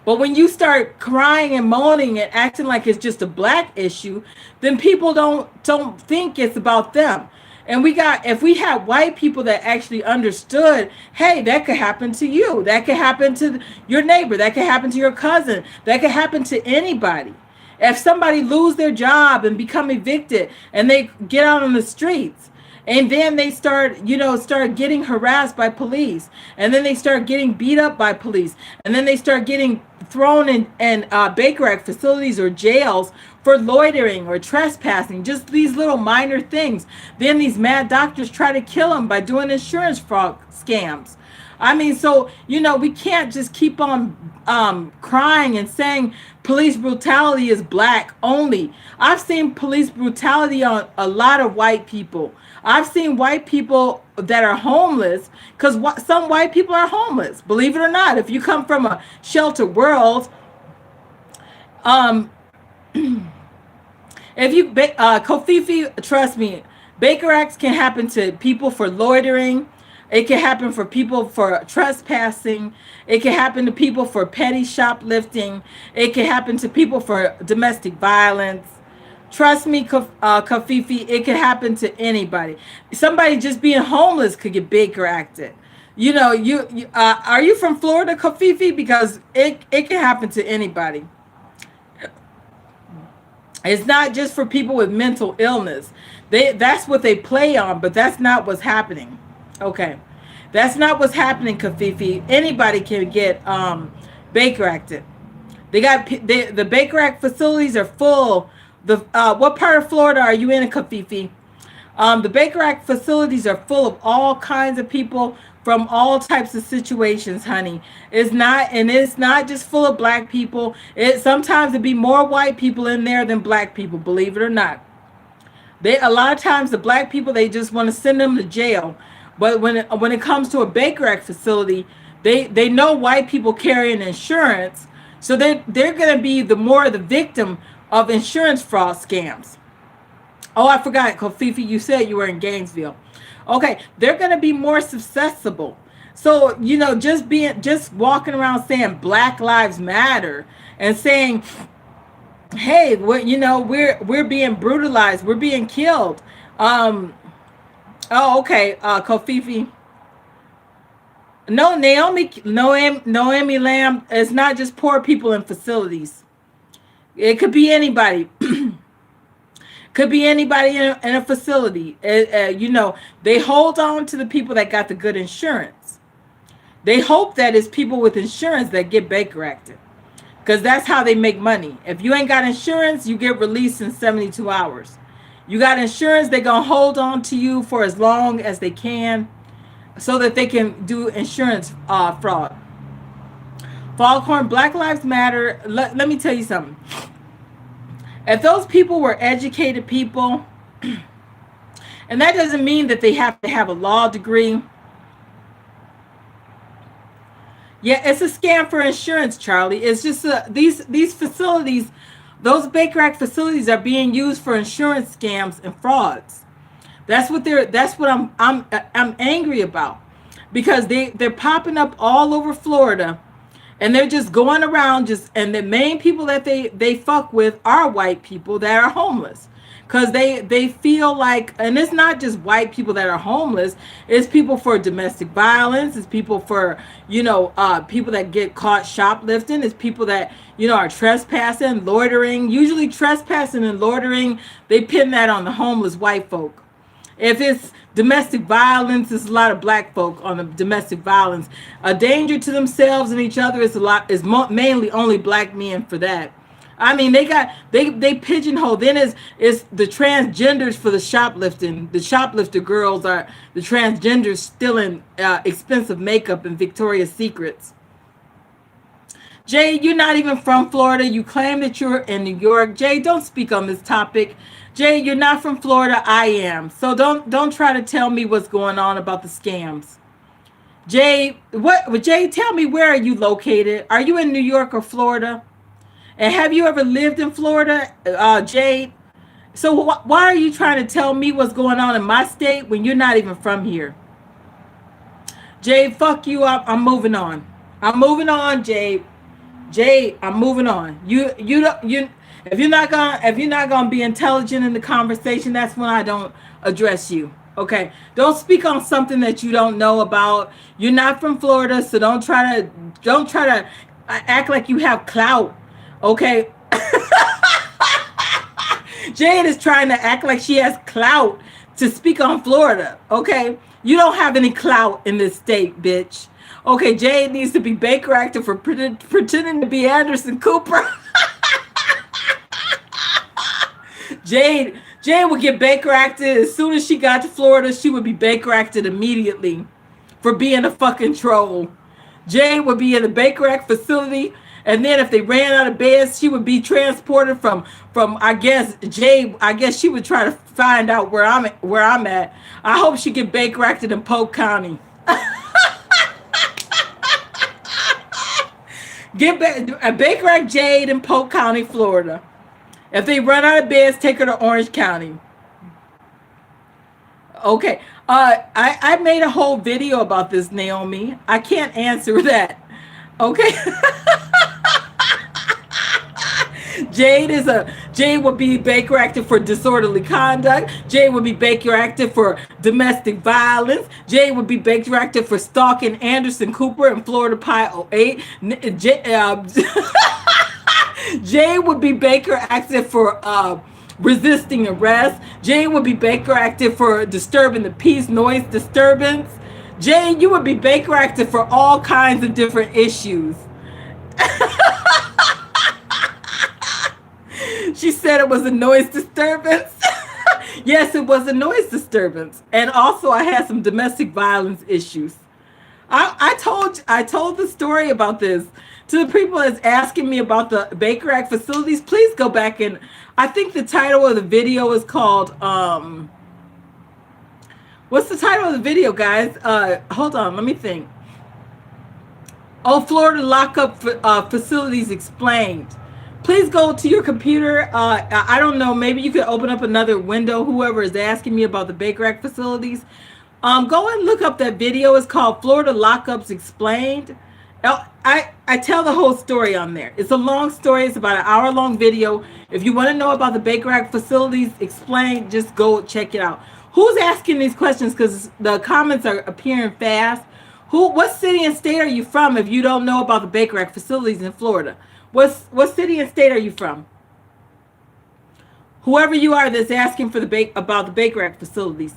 But when you start crying and moaning and acting like it's just a black issue, then people don't think it's about them. And if we had white people that actually understood, hey, that could happen to you. That could happen to your neighbor. That could happen to your cousin. That could happen to anybody. If somebody lose their job and become evicted and they get out on the streets, and then they start getting harassed by police, and then they start getting beat up by police, and then they start getting thrown in Baker Act facilities or jails for loitering or trespassing, just these little minor things. Then these mad doctors try to kill them by doing insurance fraud scams. I mean, so, we can't just keep on crying and saying police brutality is black only. I've seen police brutality on a lot of white people. I've seen white people that are homeless, because some white people are homeless, believe it or not. If you come from a sheltered world, Kofifi, trust me, Baker Acts can happen to people for loitering. It can happen for people for trespassing. It can happen to people for petty shoplifting. It can happen to people for domestic violence. Trust me, Kafifi, it could happen to anybody. Somebody just being homeless could get Baker Acted. Are you from Florida, Kafifi? Because it can happen to anybody. It's not just for people with mental illness. That's what they play on, but that's not what's happening. Okay, that's not what's happening, Kafifi. Anybody can get Baker Acted. The Baker Act facilities are full. What part of Florida are you in, Kafifi? The Baker Act facilities are full of all kinds of people from all types of situations, honey. It's not just full of black people. Sometimes it'd be more white people in there than black people, believe it or not. A lot of times the black people, they just want to send them to jail. But when it comes to a Baker Act facility, they know white people carrying insurance, so they're going to be the victim of insurance fraud scams. Oh, I forgot, Kofifi, you said you were in Gainesville. Okay, they're going to be more susceptible. So, just walking around saying Black Lives Matter and saying, hey, we're being brutalized, we're being killed. Okay, Kofifi. No, Naomi Lamb, it's not just poor people in facilities. It could be anybody. Could be anybody in a facility. They hold on to the people that got the good insurance. They hope that it's people with insurance that get Baker Acted, because that's how they make money. If you ain't got insurance, you get released in 72 hours. You got insurance, they're going to hold on to you for as long as they can so that they can do insurance fraud. Foghorn, Black Lives Matter. Let me tell you something. If those people were educated people, and that doesn't mean that they have to have a law degree. Yeah, it's a scam for insurance, Charlie. It's just these facilities, those Baker Act facilities are being used for insurance scams and frauds. That's what I'm angry about, because they're popping up all over Florida, and they're just going around and the main people that they fuck with are white people that are homeless. Because they feel like, and it's not just white people that are homeless, it's people for domestic violence, it's people for, people that get caught shoplifting, it's people that, are trespassing, loitering. Usually trespassing and loitering, they pin that on the homeless white folk. If it's domestic violence, it's a lot of black folk on the domestic violence. A danger to themselves and each other is mainly only black men for that. I mean, they pigeonhole. Then is the transgenders for the shoplifting. The shoplifter girls are the transgenders stealing expensive makeup and Victoria's Secrets. Jay, you're not even from Florida. You claim that you're in New York. Jay, don't speak on this topic. Jay, you're not from Florida. I am. So don't try to tell me what's going on about the scams. Jay, Jay, tell me, where are you located? Are you in New York or Florida? And have you ever lived in Florida, Jade? So why are you trying to tell me what's going on in my state when you're not even from here? Jade, fuck you up. I'm moving on. I'm moving on, Jade. Jade, I'm moving on. If you're not gonna be intelligent in the conversation, that's when I don't address you. Okay, don't speak on something that you don't know about. You're not from Florida, so don't try to act like you have clout. Okay. Jade is trying to act like she has clout to speak on Florida. Okay. You don't have any clout in this state, bitch. Okay. Jade needs to be Baker acted for pretending to be Anderson Cooper. Jade would get Baker acted as soon as she got to Florida. She would be Baker acted immediately for being a fucking troll. Jade would be in the Baker Act facility. And then if they ran out of beds, she would be transported from I guess Jay. I guess she would try to find out where I'm at. I hope she get Baker acted in Polk County. Get Baker Act Jade in Polk County, Florida. If they run out of beds, take her to Orange County. Okay. I made a whole video about this, Naomi. I can't answer that. Okay. Jade would be Baker acted for disorderly conduct. Jade would be Baker acted for domestic violence. Jade would be Baker acted for stalking Anderson Cooper in Florida Pie 08. Jade would be Baker acted for resisting arrest. Jade would be Baker acted for disturbing the peace, noise disturbance. Jade, you would be Baker acted for all kinds of different issues. She said it was a noise disturbance. Yes, it was a noise disturbance. And also I had some domestic violence issues. I told the story about this to the people that's asking me about the Baker Act facilities. Please go back, and I think the title of the video is called what's the title of the video, guys? Hold on, let me think. Oh, Florida lockup facilities explained. Please go to your computer. I don't know. Maybe you could open up another window. Whoever is asking me about the Baker Act facilities, go and look up that video. It's called Florida Lockups Explained. I tell the whole story on there. It's a long story. It's about an hour-long video. If you want to know about the Baker Act facilities explained, just go check it out. Who's asking these questions? Because the comments are appearing fast. What city and state are you from if you don't know about the Baker Act facilities in Florida? What city and state are you from? Whoever you are that's asking for about the Baker Act facilities.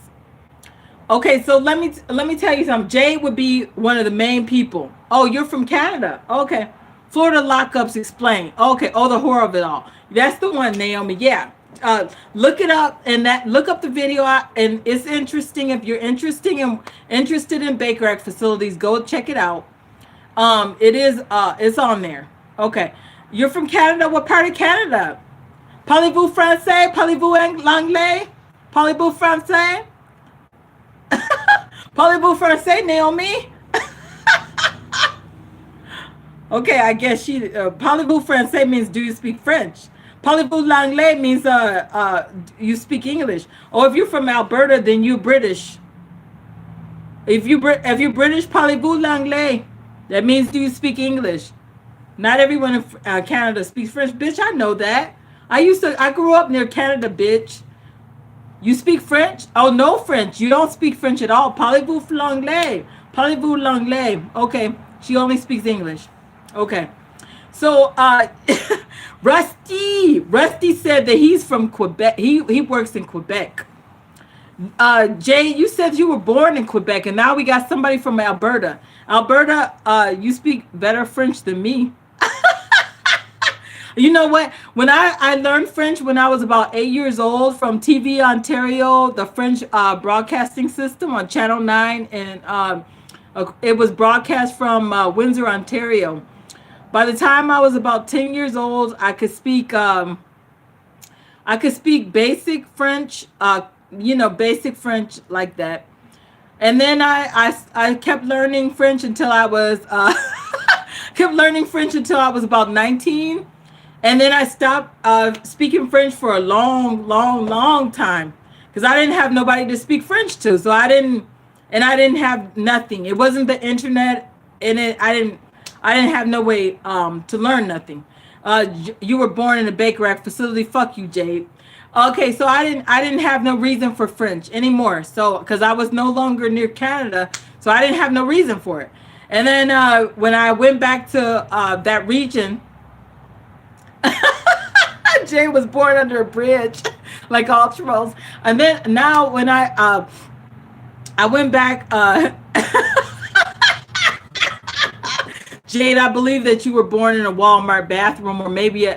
Okay, so let me tell you something. Jay would be one of the main people. Oh, you're from Canada. Okay. Florida lockups explained. Okay. Oh, the horror of it all. That's the one, Naomi. Yeah. Look it up and that look up the video and it's interesting. If you're interested in Baker Act facilities, go check it out. It is it's on there. Okay. You're from Canada. What part of Canada? Parlez-vous français? Parlez-vous l'anglais? Parlez-vous français? Parlez-vous français, Naomi? Okay, I guess she parlez-vous français means do you speak French? Parlez-vous l'anglais means you speak English. Or if you're from Alberta, then you're British. If you're British, parlez-vous l'anglais? That means do you speak English? Not everyone in Canada speaks French. Bitch, I know that. I grew up near Canada, bitch. You speak French? Oh, no French. You don't speak French at all. Parlez-vous l'anglais? Parlez-vous l'anglais? Okay, she only speaks English. Okay. So, Rusty said that he's from Quebec. He works in Quebec. Jay, you said you were born in Quebec, and now we got somebody from Alberta. Alberta, you speak better French than me. You know what? When I learned French when I was about 8 years old from TV Ontario, the French broadcasting system on Channel 9, and it was broadcast from Windsor, Ontario. By the time I was about 10 years old, I could speak basic French, basic French like that. And then I kept learning French until I was about 19. And then I stopped speaking French for a long time because I didn't have nobody to speak French to. So I didn't have nothing. It wasn't the internet, and I didn't have no way to learn nothing. You were born in a Baker Act facility. Fuck you, Jade. Okay, so I didn't have no reason for French anymore. So because I was no longer near Canada, so I didn't have no reason for it. And then when I went back to that region. Jay was born under a bridge, like all trolls. And then now when I went back, Jade, I believe that you were born in a Walmart bathroom or maybe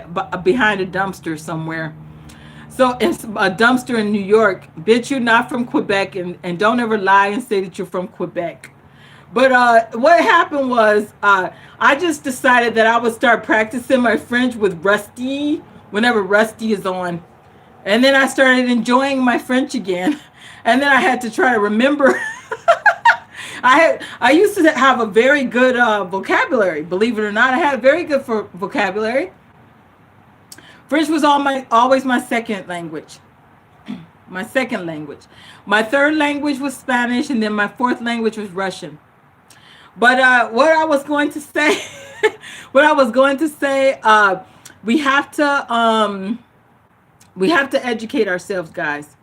behind a dumpster somewhere. So it's a dumpster in New York. Bitch, you're not from Quebec, and don't ever lie and say that you're from Quebec. But what happened was I just decided that I would start practicing my French with Rusty whenever Rusty is on. And then I started enjoying my French again. And then I had to try to remember. I used to have a very good vocabulary. Believe it or not, I had a very good vocabulary. French was always my second language. My second language. My third language was Spanish, and then my fourth language was Russian. But what I was going to say, we have to educate ourselves, guys.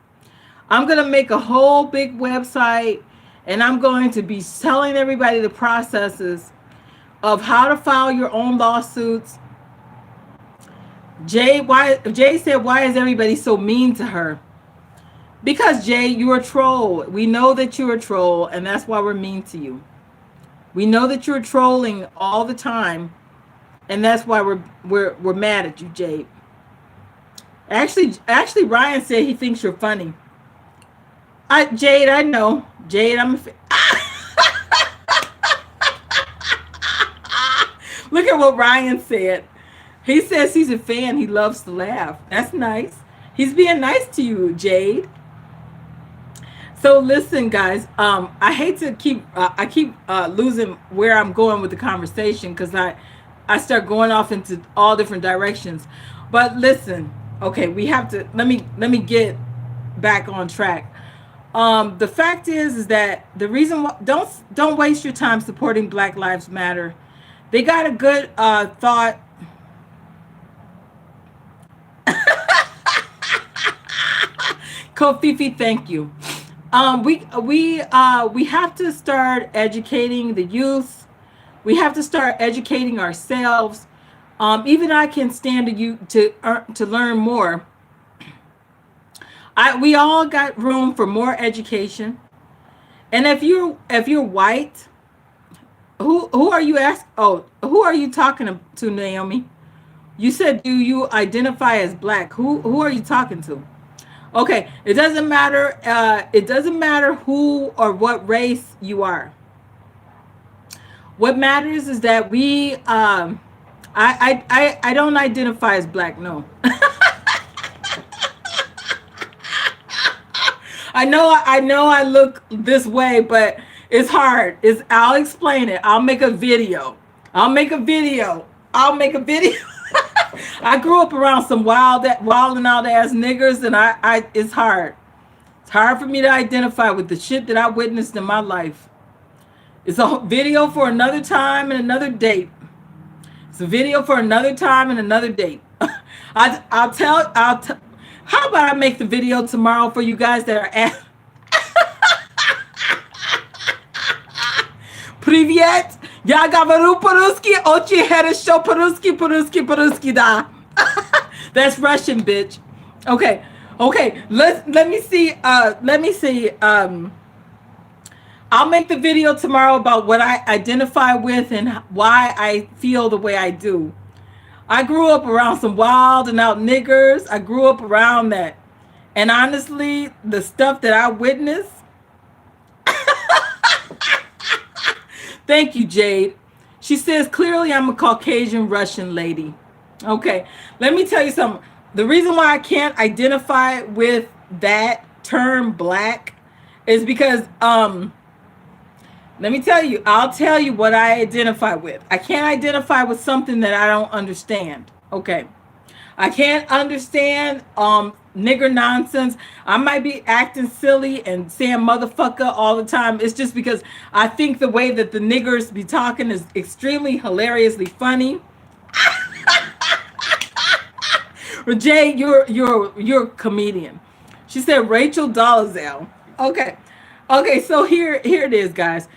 I'm gonna make a whole big website, and I'm going to be telling everybody the processes of how to file your own lawsuits. Jay said, why is everybody so mean to her? Because Jay, you're a troll. We know that you're a troll, and that's why we're mean to you. We know that you're trolling all the time, and that's why we're mad at you, Jade. Actually, Ryan said he thinks you're funny. Jade, I know. Jade, I'm a fan. Look at what Ryan said. He says he's a fan. He loves to laugh. That's nice. He's being nice to you, Jade. So listen, guys. I hate to keep losing where I'm going with the conversation because I start going off into all different directions. But listen, okay, we have to let me get back on track. The fact is that the reason why don't waste your time supporting Black Lives Matter. They got a good thought. Kofifi, thank you. We have to start educating the youth. We have to start educating ourselves. Even I can stand to learn more. We all got room for more education. And if you're white, who are you asking? Oh, who are you talking to, Naomi? You said, do you identify as black? Who are you talking to? Okay, it doesn't matter. It doesn't matter who or what race you are. What matters is that we. I don't identify as black. No. I know I look this way, but it's hard. I'll explain it. I'll make a video. I'll make a video. I'll make a video. I grew up around some wild and out ass niggers, and I it's hard. It's hard for me to identify with the shit that I witnessed in my life. It's a video for another time and another date. It's a video for another time and another date. I'll tell. How about I make the video tomorrow for you guys that are at Привет! Я говорю по-русски, очень хорошо по-русски да. That's Russian, bitch. Okay. Let me see. I'll make the video tomorrow about what I identify with and why I feel the way I do. I grew up around some wild and out niggers. I grew up around that. And honestly, the stuff that I witnessed. Thank you, Jade. She says, clearly I'm a Caucasian Russian lady. Okay, let me tell you something. The reason why I can't identify with that term black is because, let me tell you, I'll tell you what I identify with. I can't identify with something that I don't understand. Okay. I can't understand nigger nonsense. I might be acting silly and saying motherfucker all the time. It's just because I think the way that the niggers be talking is extremely hilariously funny. Jay, you're a comedian. She said Rachel Dolezal. Okay, so here it is, guys.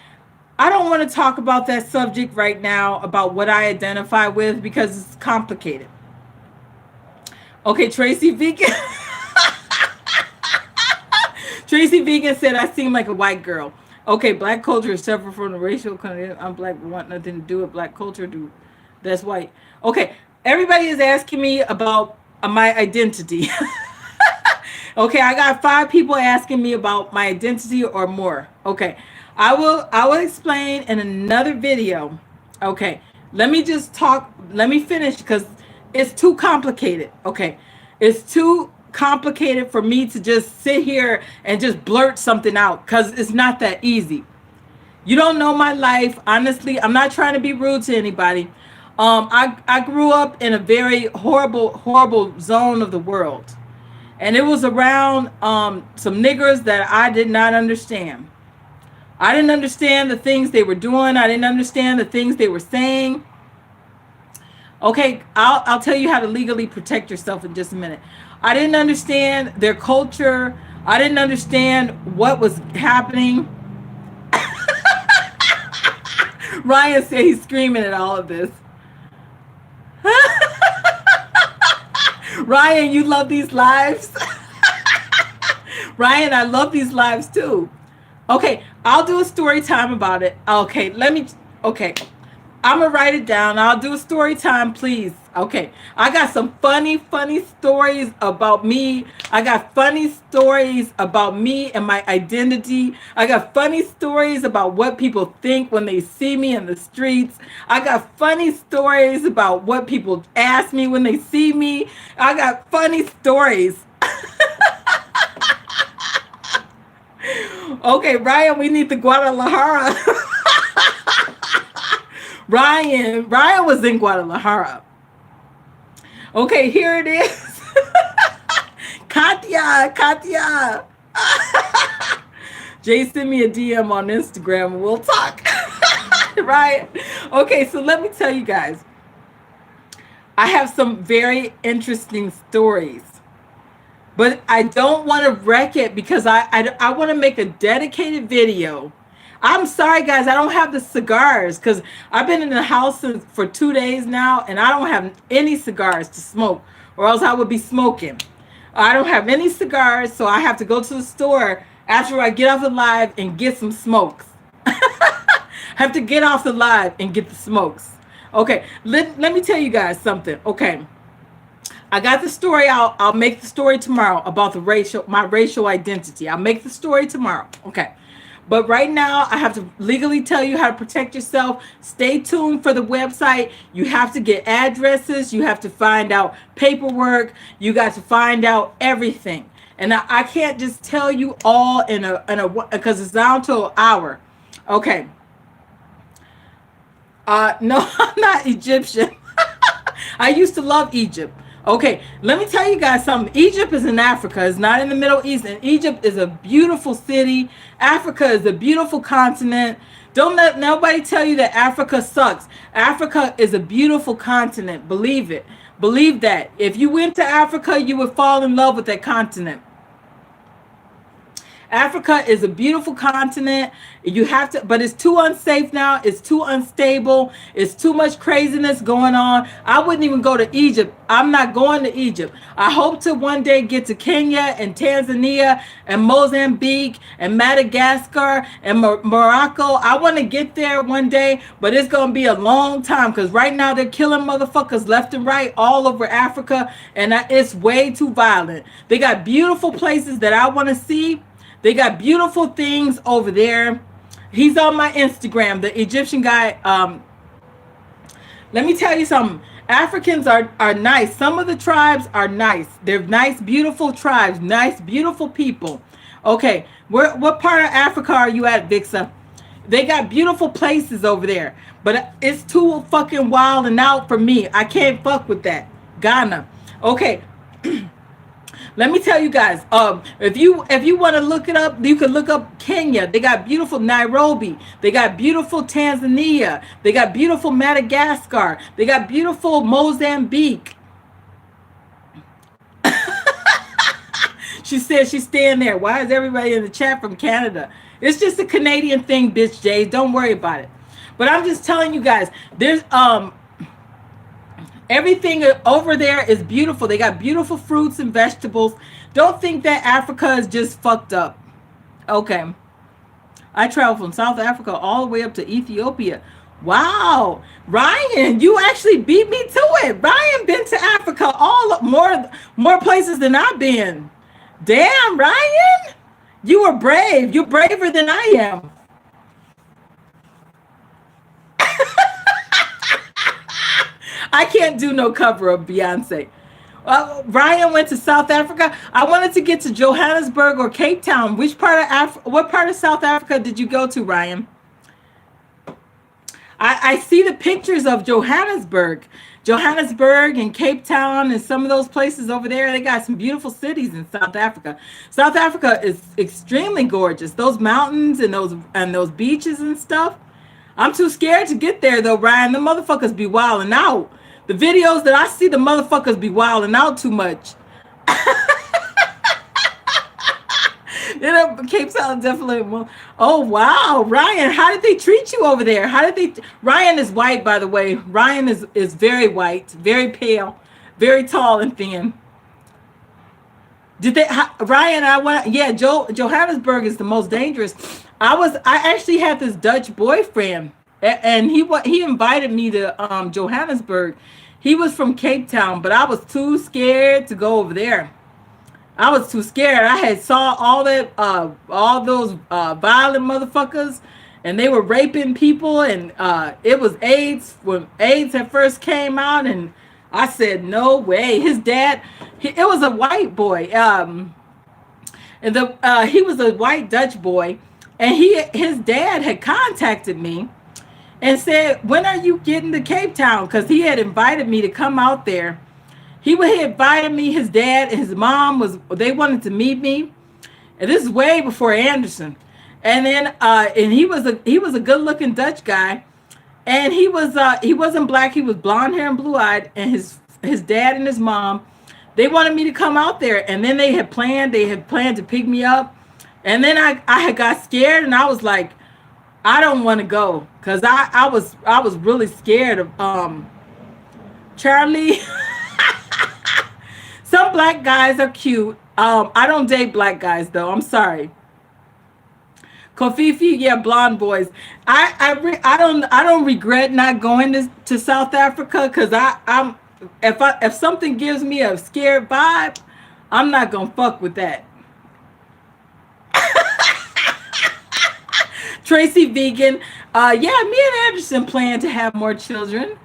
I don't want to talk about that subject right now, about what I identify with, because it's complicated. Okay, Tracy Vegan. Tracy Vegan said, I seem like a white girl. Okay, black culture is separate from the racial content. I'm black, but want nothing to do with black culture. That's white. Okay, everybody is asking me about my identity. Okay, I got 5 people asking me about my identity or more. Okay, I will explain in another video. Okay, let me finish because it's too complicated. Okay, it's too complicated for me to just sit here and just blurt something out, because it's not that easy. You don't know my life. Honestly, I'm not trying to be rude to anybody. I grew up in a very horrible zone of the world. And it was around some niggers that I did not understand. I didn't understand the things they were doing. I didn't understand the things they were saying. Okay, I'll tell you how to legally protect yourself in just a minute. I didn't understand their culture. I didn't understand what was happening. Ryan said he's screaming at all of this. Ryan, you love these lives? Ryan, I love these lives too. Okay, I'll do a story time about it. Okay, I'm gonna write it down. I'll do a story time, please. Okay, I got some funny stories about me. I got funny stories about me and my identity. I got funny stories about what people think when they see me in the streets. I got funny stories about what people ask me when they see me. I got funny stories. Okay, Ryan, we need the Guadalajara. Ryan was in Guadalajara. Okay, here it is. Katya. Jay sent me a DM on Instagram and we'll talk. Right? Okay, so let me tell you guys. I have some very interesting stories. But I don't want to wreck it because I want to make a dedicated video. I'm sorry, guys. I don't have the cigars because I've been in the house for 2 days now, and I don't have any cigars to smoke, or else I would be smoking. I don't have any cigars, so I have to go to the store after I get off the live and get some smokes. I have to get off the live and get the smokes. Okay, let me tell you guys something. Okay, I got the story. I'll make the story tomorrow about my racial identity. I'll make the story tomorrow. Okay. But right now, I have to legally tell you how to protect yourself. Stay tuned for the website. You have to get addresses. You have to find out paperwork. You got to find out everything. And I can't just tell you all in a because it's down to an hour. Okay. No, I'm not Egyptian. I used to love Egypt. Okay, let me tell you guys something. Egypt is in Africa. It's not in the Middle East. And Egypt is a beautiful city. Africa is a beautiful continent. Don't let nobody tell you that Africa sucks. Africa is a beautiful continent. Believe it. Believe that. If you went to Africa, you would fall in love with that continent. Africa is a beautiful continent. You have to, but it's too unsafe now. It's too unstable. It's too much craziness going on. I wouldn't even go to Egypt. I'm not going to Egypt. I hope to one day get to Kenya and Tanzania and Mozambique and Madagascar and Morocco. I want to get there one day, but it's going to be a long time because right now they're killing motherfuckers left and right all over Africa, and it's way too violent. They got beautiful places that I want to see. They got beautiful things over there. He's on my Instagram, the Egyptian guy. Let me tell you something. Africans are nice. Some of the tribes are nice. They're nice, beautiful tribes. Nice, beautiful people. Okay, what part of Africa are you at, Vixa? They got beautiful places over there. But it's too fucking wild and out for me. I can't fuck with that. Ghana. Okay. Let me tell you guys, if you want to look it up, you can look up Kenya. They got beautiful Nairobi. They got beautiful Tanzania. They got beautiful Madagascar. They got beautiful Mozambique. She said she's staying there. Why is everybody in the chat from Canada? It's just a Canadian thing, bitch, Jay. Don't worry about it. But I'm just telling you guys, there's everything over there is beautiful. They got beautiful fruits and vegetables. Don't think that Africa is just fucked up. Okay. I traveled from South Africa all the way up to Ethiopia. Wow. Ryan, you actually beat me to it. Ryan been to Africa more places than I've been. Damn, Ryan. You were brave. You're braver than I am. I can't do no cover of Beyonce. Ryan went to South Africa. I wanted to get to Johannesburg or Cape Town. What part of South Africa did you go to, Ryan? I see the pictures of Johannesburg and Cape Town and some of those places over there. They got some beautiful cities in South Africa. South Africa is extremely gorgeous. Those mountains and those beaches and stuff. I'm too scared to get there though, Ryan. The motherfuckers be wilding out. The videos that I see, the motherfuckers be wilding out too much. Cape Town definitely. Oh wow, Ryan, how did they treat you over there? Ryan is white, by the way. Ryan is very white, very pale, very tall and thin. Ryan? Johannesburg is the most dangerous. I actually had this Dutch boyfriend, and he invited me to Johannesburg. He was from Cape Town, but I was too scared to go over there. I was too scared. I had saw all those violent motherfuckers, and they were raping people, and it was AIDS when AIDS had first came out, and I said no way. His dad, it was a white boy, and he was a white Dutch boy, and his dad had contacted me and said, when are you getting to Cape Town? Because he had invited me to come out there. He had invited me, his dad and his mom they wanted to meet me. And this is way before Anderson. And then and he was a good looking Dutch guy. And he wasn't black, he was blonde hair and blue eyed. And his dad and his mom, they wanted me to come out there. And then they had planned to pick me up. And then I had got scared, and I was like, I don't want to go, because I was really scared of Charlie. Some black guys are cute. I don't date black guys though. I'm sorry. Kofifi, yeah, blonde boys. I don't regret not going to South Africa because I'm if something gives me a scared vibe, I'm not gonna fuck with that. Tracy Vegan, yeah, me and Anderson plan to have more children.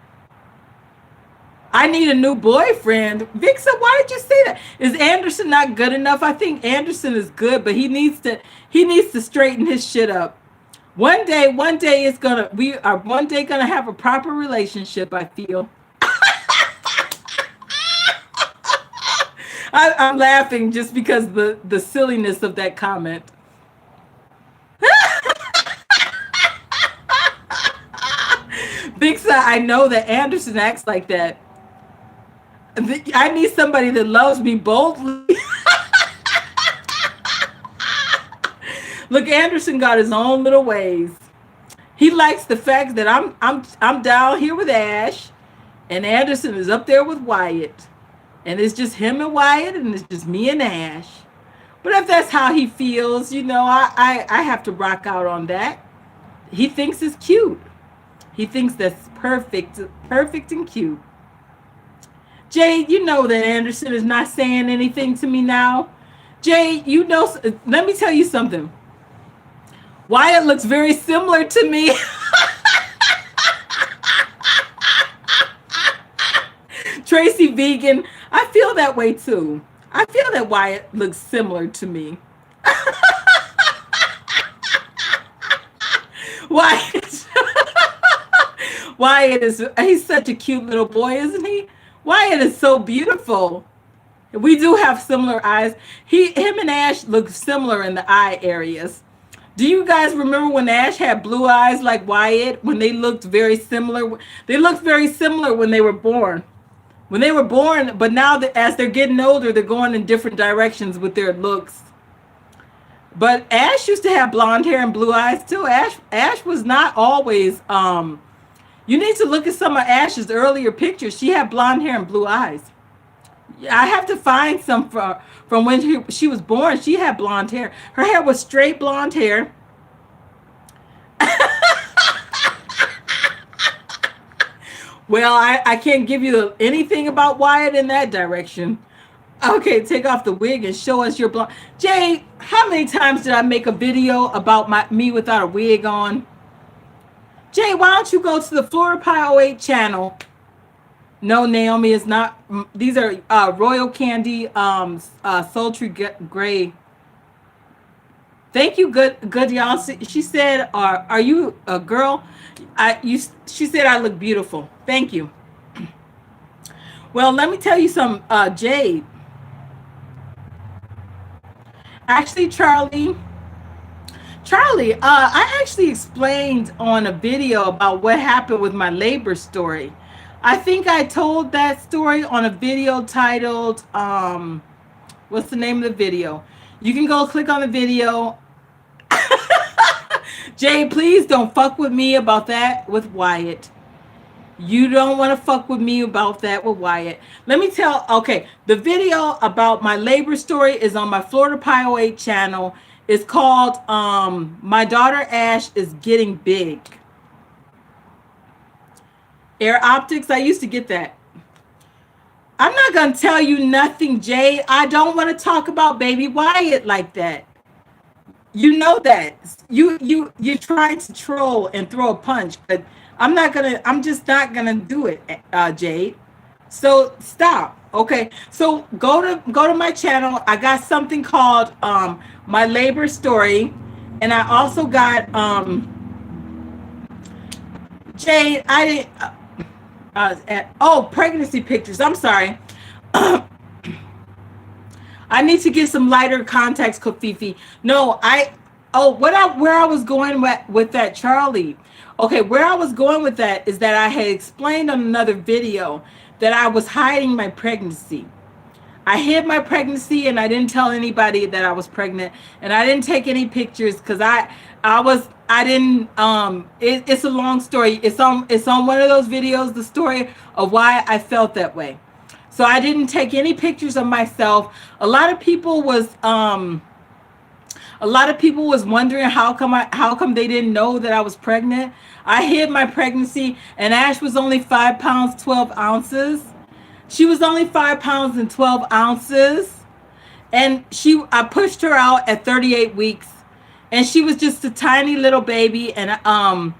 I need a new boyfriend. Vixa, why did you say that? Is Anderson not good enough? I think Anderson is good, but he needs to straighten his shit up. One day we are one day gonna have a proper relationship, I feel. I'm laughing just because the silliness of that comment. Vixa, I know that Anderson acts like that. I need somebody that loves me boldly. Look, Anderson got his own little ways. He likes the fact that I'm down here with Ash, and Anderson is up there with Wyatt, and it's just him and Wyatt, and it's just me and Ash. But if that's how he feels, you know, I have to rock out on that. He thinks it's cute. He thinks that's perfect and cute. Jade, you know that Anderson is not saying anything to me now. Jade, you know, let me tell you something. Wyatt looks very similar to me. Tracy Vegan, I feel that way too. I feel that Wyatt looks similar to me. Wyatt. He's such a cute little boy, isn't he? Wyatt is so beautiful. We do have similar eyes. Him and Ash look similar in the eye areas. Do you guys remember when Ash had blue eyes like Wyatt? When they looked very similar? They looked very similar when they were born. When they were born, but now that as they're getting older, they're going in different directions with their looks. But Ash used to have blonde hair and blue eyes too. Ash was not always. You need to look at some of Ash's earlier pictures. She had blonde hair and blue eyes. I have to find some from when she was born. She had blonde hair. Her hair was straight blonde hair. Well, I can't give you anything about Wyatt in that direction. Okay, take off the wig and show us your blonde. Jay, how many times did I make a video about me without a wig on? Jay, why don't you go to the Florida Pie 08 channel? No, Naomi is not. These are Royal Candy Sultry Gray. Thank you, good y'all. She said, "Are you a girl?" She said I look beautiful. Thank you. Well, let me tell you some, Jade. Actually, Charlie, I actually explained on a video about what happened with my labor story. I think I told that story on a video titled, what's the name of the video? You can go click on the video. Jay, please don't fuck with me about that with Wyatt. You don't want to fuck with me about that with Wyatt. Let me okay, the video about my labor story is on my Florida Pie 08 channel. It's called My Daughter Ash is Getting Big. Air Optics, I used to get that. I'm not going to tell you nothing, Jay. I don't want to talk about baby Wyatt like that. You know that. You're trying to troll and throw a punch, but I'm just not gonna do it, Jade. So stop. Okay. So go to my channel. I got something called My Labor Story, and I also got Jade. I didn't. Pregnancy pictures. I'm sorry. I need to get some lighter context, Kofifi. No, where I was going with that, Charlie. Okay, where I was going with that is that I had explained on another video that I was hiding my pregnancy. I hid my pregnancy and I didn't tell anybody that I was pregnant, and I didn't take any pictures because it's a long story. It's on one of those videos, the story of why I felt that way. So I didn't take any pictures of myself. A lot of people A lot of people was wondering how come they didn't know that I was pregnant. I hid my pregnancy, and Ash was only 5 pounds 12 ounces. She was only 5 pounds and 12 ounces, and I pushed her out at 38 weeks, and she was just a tiny little baby. And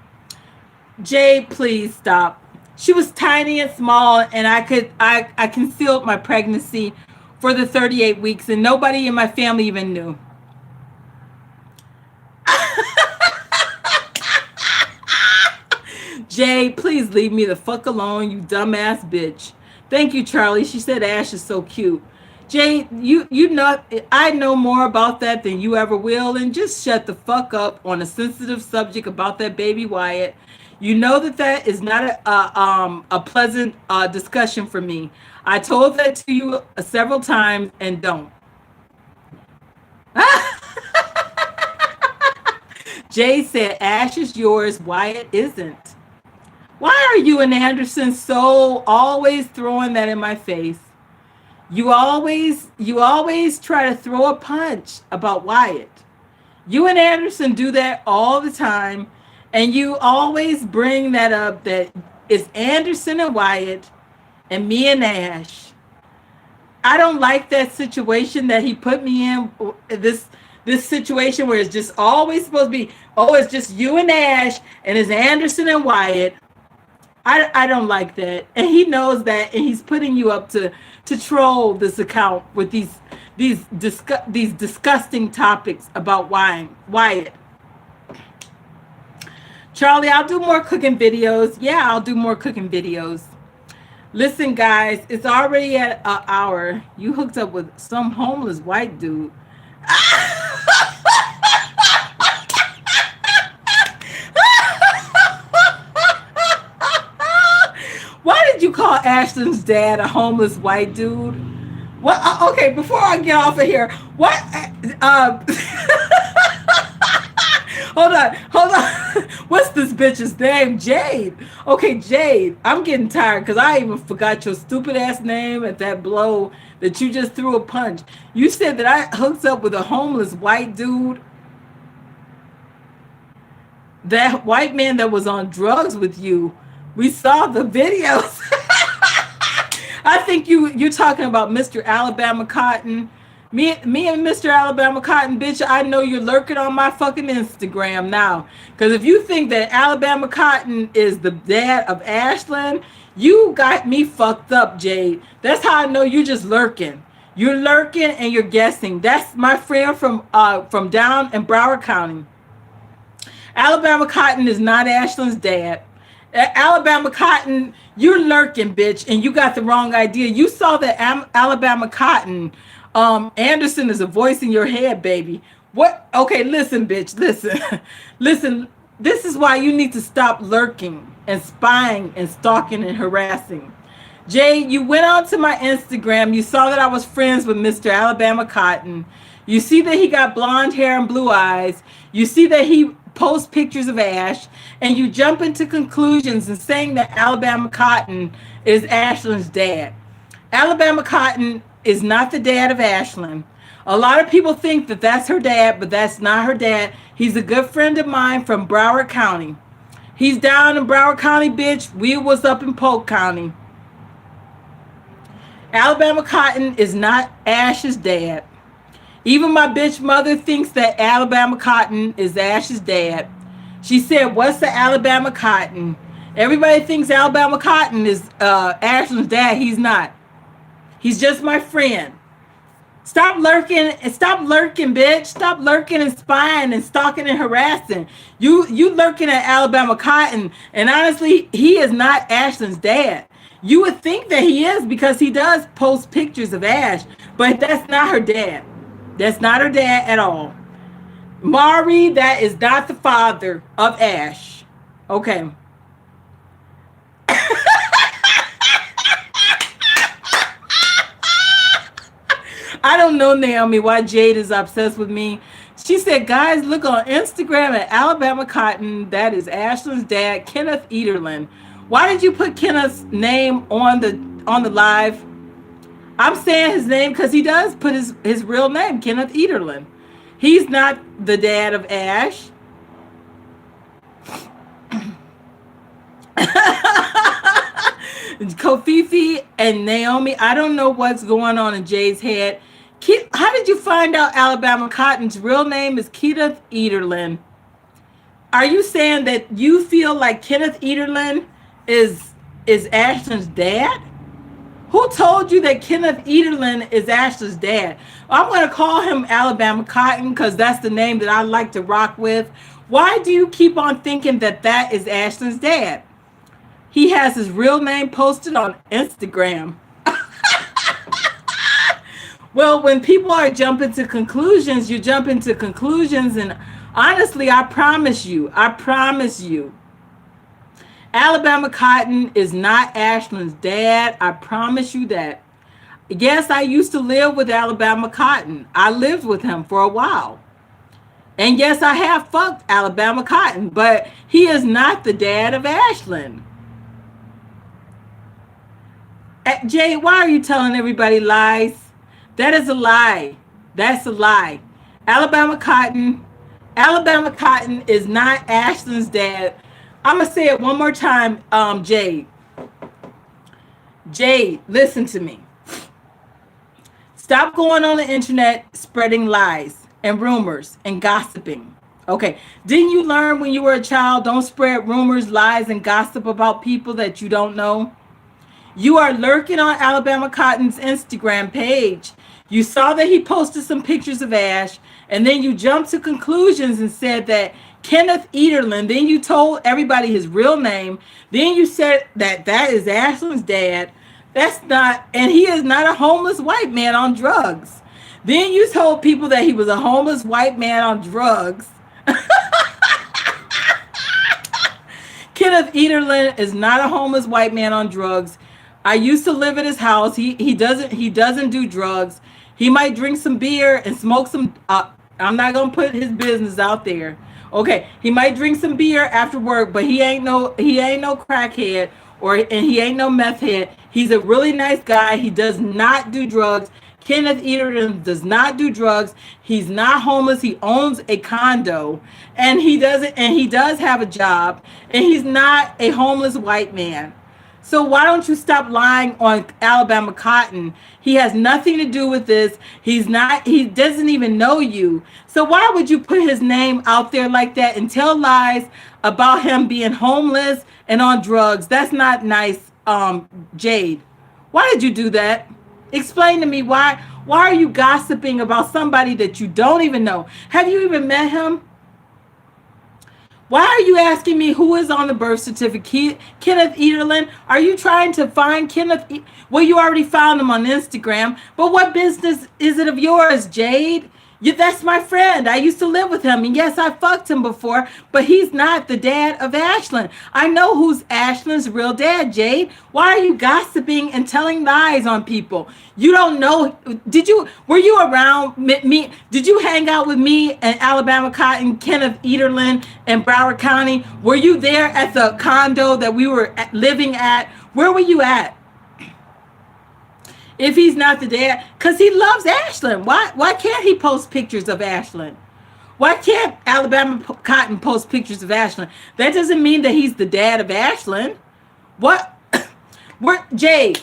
Jay, please stop. She was tiny and small, and I concealed my pregnancy for the 38 weeks, and nobody in my family even knew. Jay, please leave me the fuck alone, you dumbass bitch. Thank you, Charlie. She said Ash is so cute. Jay, you know, I know more about that than you ever will, and just shut the fuck up on a sensitive subject about that baby Wyatt. You know that is not a pleasant discussion for me. I told that to you several times, and don't. Jay said Ash is yours, Wyatt isn't. Why are you and Anderson so always throwing that in my face? You always try to throw a punch about Wyatt. You and Anderson do that all the time, and you always bring that up, that it's Anderson and Wyatt and me and Ash. I don't like that situation that he put me in, this situation where it's just always supposed to be, oh, it's just you and Ash, and it's Anderson and Wyatt. I don't like that, and he knows that, and he's putting you up to troll this account with these disgusting topics about Wyatt. Charlie, I'll do more cooking videos. Yeah, I'll do more cooking videos. Listen, guys, it's already at an hour. You hooked up with some homeless white dude. Why did you call Ashton's dad a homeless white dude? What? Okay, before I get off of here, what? Hold on. What's this bitch's name? Jade. Okay, Jade. I'm getting tired because I even forgot your stupid ass name at that blow that you just threw a punch. You said that I hooked up with a homeless white dude. That white man that was on drugs with you. We saw the videos. I think you're talking about Mr. Alabama Cotton. Me and Mr. Alabama Cotton, bitch, I know you're lurking on my fucking Instagram now. Because if you think that Alabama Cotton is the dad of Ashlyn, you got me fucked up, Jade. That's how I know you're just lurking. You're lurking and you're guessing. That's my friend from down in Broward County. Alabama Cotton is not Ashlyn's dad. Alabama Cotton, you're lurking, bitch, and you got the wrong idea. You saw that Alabama Cotton, Anderson is a voice in your head, baby. What? Okay, listen, bitch, listen. Listen, this is why you need to stop lurking and spying and stalking and harassing. Jay, you went on to my Instagram. You saw that I was friends with Mr. Alabama Cotton. You see that he got blonde hair and blue eyes. You see that he post pictures of Ash, and you jump into conclusions and saying that Alabama Cotton is Ashlyn's dad. Alabama Cotton is not the dad of Ashlyn. A lot of people think that that's her dad, but that's not her dad. He's a good friend of mine from Broward County. He's down in Broward County, bitch. We was up in Polk County. Alabama Cotton is not Ash's dad. Even my bitch mother thinks that Alabama Cotton is Ash's dad. She said, what's the Alabama Cotton? Everybody thinks Alabama Cotton is Ashlyn's dad. He's not. He's just my friend. Stop lurking, bitch. Stop lurking and spying and stalking and harassing. You lurking at Alabama Cotton, and honestly, he is not Ashlyn's dad. You would think that he is because he does post pictures of Ash, but that's not her dad. That's not her dad at all. Mari, that is not the father of Ash. Okay. I don't know, Naomi, why Jade is obsessed with me. She said, guys, look on Instagram at Alabama Cotton. That is Ashlyn's dad, Kenneth Ederlin. Why did you put Kenneth's name on the live? I'm saying his name because he does put his real name, Kenneth Ederlin. He's not the dad of Ash. Kofifi and Naomi, I don't know what's going on in Jay's head. How did you find out Alabama Cotton's real name is Kenneth Ederlin? Are you saying that you feel like Kenneth Ederlin is Ashlyn's dad? Who told you that Kenneth Ederlin is Ashlyn's dad? I'm going to call him Alabama Cotton because that's the name that I like to rock with. Why do you keep on thinking that that is Ashlyn's dad? He has his real name posted on Instagram. Well, when people are jumping to conclusions, you jump into conclusions. And honestly, I promise you, Alabama Cotton is not Ashlyn's dad. I promise you that. Yes, I used to live with Alabama Cotton. I lived with him for a while. And yes, I have fucked Alabama Cotton, but he is not the dad of Ashlyn. Jay, why are you telling everybody lies? That is a lie. That's a lie. Alabama Cotton is not Ashlyn's dad. I'm going to say it one more time, Jade. Jade, listen to me. Stop going on the internet spreading lies and rumors and gossiping. Okay. Didn't you learn when you were a child, don't spread rumors, lies, and gossip about people that you don't know? You are lurking on Alabama Cotton's Instagram page. You saw that he posted some pictures of Ash, and then you jumped to conclusions and said that Kenneth Ederlin, then you told everybody his real name, then you said that that is Ashlyn's dad. That's not, and he is not a homeless white man on drugs. Then you told people that he was a homeless white man on drugs. Kenneth Ederlin is not a homeless white man on drugs. I used to live at his house. He doesn't do drugs. He might drink some beer and smoke some. I'm not gonna put his business out there. Okay, he might drink some beer after work, but he ain't no crackhead and he ain't no meth head. He's a really nice guy. He does not do drugs. Kenneth Ederlin does not do drugs. He's not homeless. He owns a condo, and he does have a job, and he's not a homeless white man. So why don't you stop lying on Alabama Cotton? He has nothing to do with this. He doesn't even know you. So why would you put his name out there like that and tell lies about him being homeless and on drugs? That's not nice, Jade. Why did you do that? Explain to me why are you gossiping about somebody that you don't even know? Have you even met him? Why are you asking me who is on the birth certificate? Kenneth Ederlin? Are you trying to find Kenneth? Well, you already found him on Instagram. But what business is it of yours, Jade? That's my friend. I used to live with him. And yes, I fucked him before. But he's not the dad of Ashlyn. I know who's Ashlyn's real dad, Jade. Why are you gossiping and telling lies on people? You don't know. Were you around me? Did you hang out with me and Alabama Cotton, Kenneth Ederlin in Broward County? Were you there at the condo that we were living at? Where were you at? If he's not the dad, because he loves Ashlyn. Why can't he post pictures of Ashlyn? Why can't Alabama Cotton post pictures of Ashlyn? That doesn't mean that he's the dad of Ashlyn. Jay,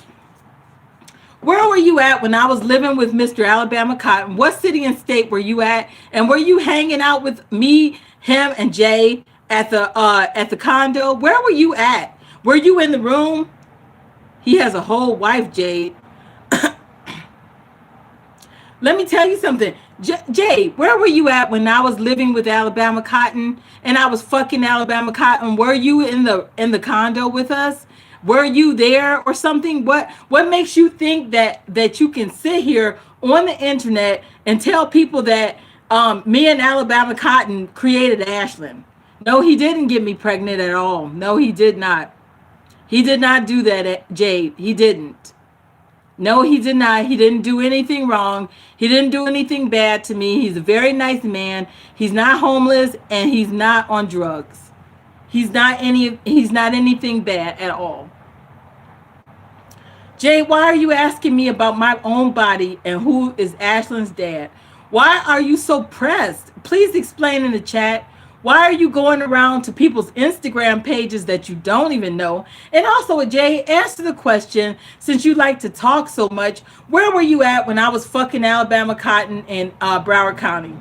where were you at when I was living with Mr. Alabama Cotton? What city and state were you at? And were you hanging out with me, him, and Jay at the condo? Where were you at? Were you in the room? He has a whole wife, Jade. Let me tell you something. Jay, where were you at when I was living with Alabama Cotton and I was fucking Alabama Cotton? Were you in the condo with us? Were you there or something? What makes you think that you can sit here on the internet and tell people that me and Alabama Cotton created Ashlyn? No, he didn't get me pregnant at all. No, he did not. He did not do that, Jade. He didn't. No, he did not. He didn't do anything wrong. He didn't do anything bad to me. He's a very nice man. He's not homeless and he's not on drugs. He's not anything bad at all. Jay, why are you asking me about my own body and who is Ashlyn's dad? Why are you so pressed? Please explain in the chat. Why are you going around to people's Instagram pages that you don't even know? And also, Jay, answer the question, since you like to talk so much, where were you at when I was fucking Alabama Cotton in Broward County?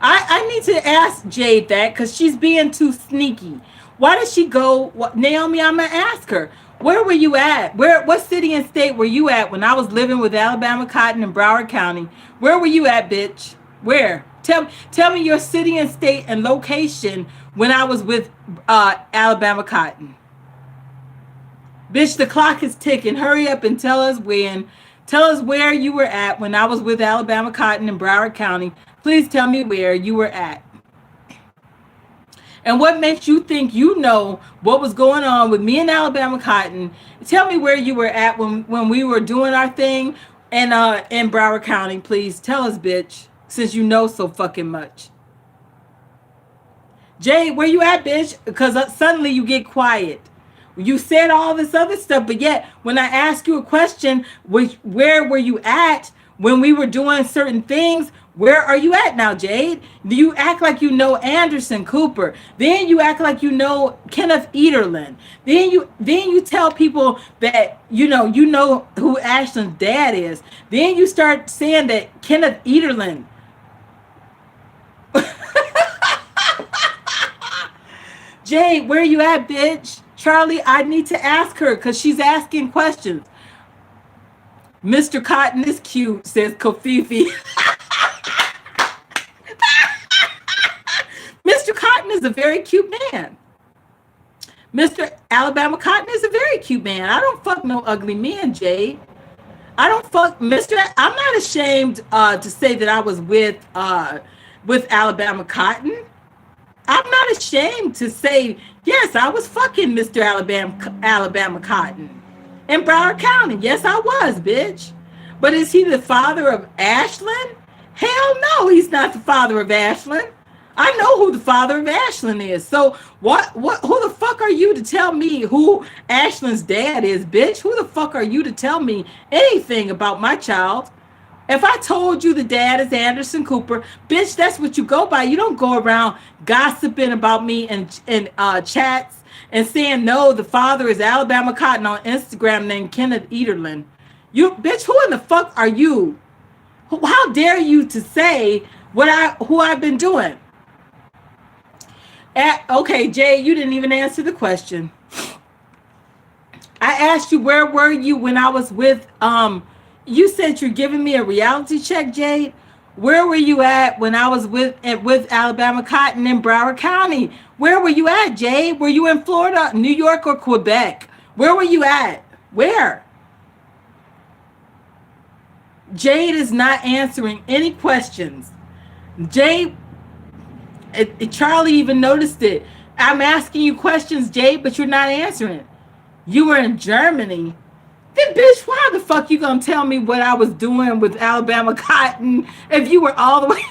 I need to ask Jade that because she's being too sneaky. Why did she go? Naomi, I'm going to ask her. Where were you at? What city and state were you at when I was living with Alabama Cotton in Broward County? Where were you at, bitch? Where? Tell me your city and state and location when I was with Alabama Cotton. Bitch, the clock is ticking. Hurry up and tell us when. Tell us where you were at when I was with Alabama Cotton in Broward County. Please tell me where you were at. And what makes you think you know what was going on with me and Alabama Cotton? Tell me where you were at when we were doing our thing in Broward County. Please tell us, bitch, since you know so fucking much. Jay, where you at, bitch? Because suddenly you get quiet. You said all this other stuff, but yet when I ask you a question, where were you at when we were doing certain things? Where are you at now, Jade? Do you act like you know Anderson Cooper? Then you act like you know Kenneth Ederlin. Then you tell people that you know who Ashlyn's dad is. Then you start saying that Kenneth Ederlin. Jade, where you at, bitch? Charlie, I need to ask her because she's asking questions. Mr. Cotton is cute, says Kofifi. Mr. Cotton is a very cute man. Mr. Alabama Cotton is a very cute man. I don't fuck no ugly men, Jade. I don't fuck Mr. I'm not ashamed to say that I was with Alabama Cotton. I'm not ashamed to say, yes, I was fucking Mr. Alabama Cotton in Broward County. Yes, I was, bitch. But is he the father of Ashlyn? Hell no, he's not the father of Ashlyn. I know who the father of Ashlyn is. So who the fuck are you to tell me who Ashlyn's dad is, bitch? Who the fuck are you to tell me anything about my child? If I told you the dad is Anderson Cooper, bitch, that's what you go by. You don't go around gossiping about me in chats and saying, no, the father is Alabama Cotton on Instagram named Kenneth Ederlin. You, bitch, who in the fuck are you? How dare you to say who I've been doing? Okay, Jay, you didn't even answer the question. I asked you, where were you when I was with you said you're giving me a reality check, Jade. Where were you at when I was with Alabama Cotton in Broward County? Where were you at, Jade? Were you in Florida, New York, or Quebec? Where were you at? Where? Jade is not answering any questions. Jade, Charlie even noticed it. I'm asking you questions, Jade, but you're not answering. You were in Germany. Then, bitch, why the fuck you gonna tell me what I was doing with Alabama Cotton if you were all the way?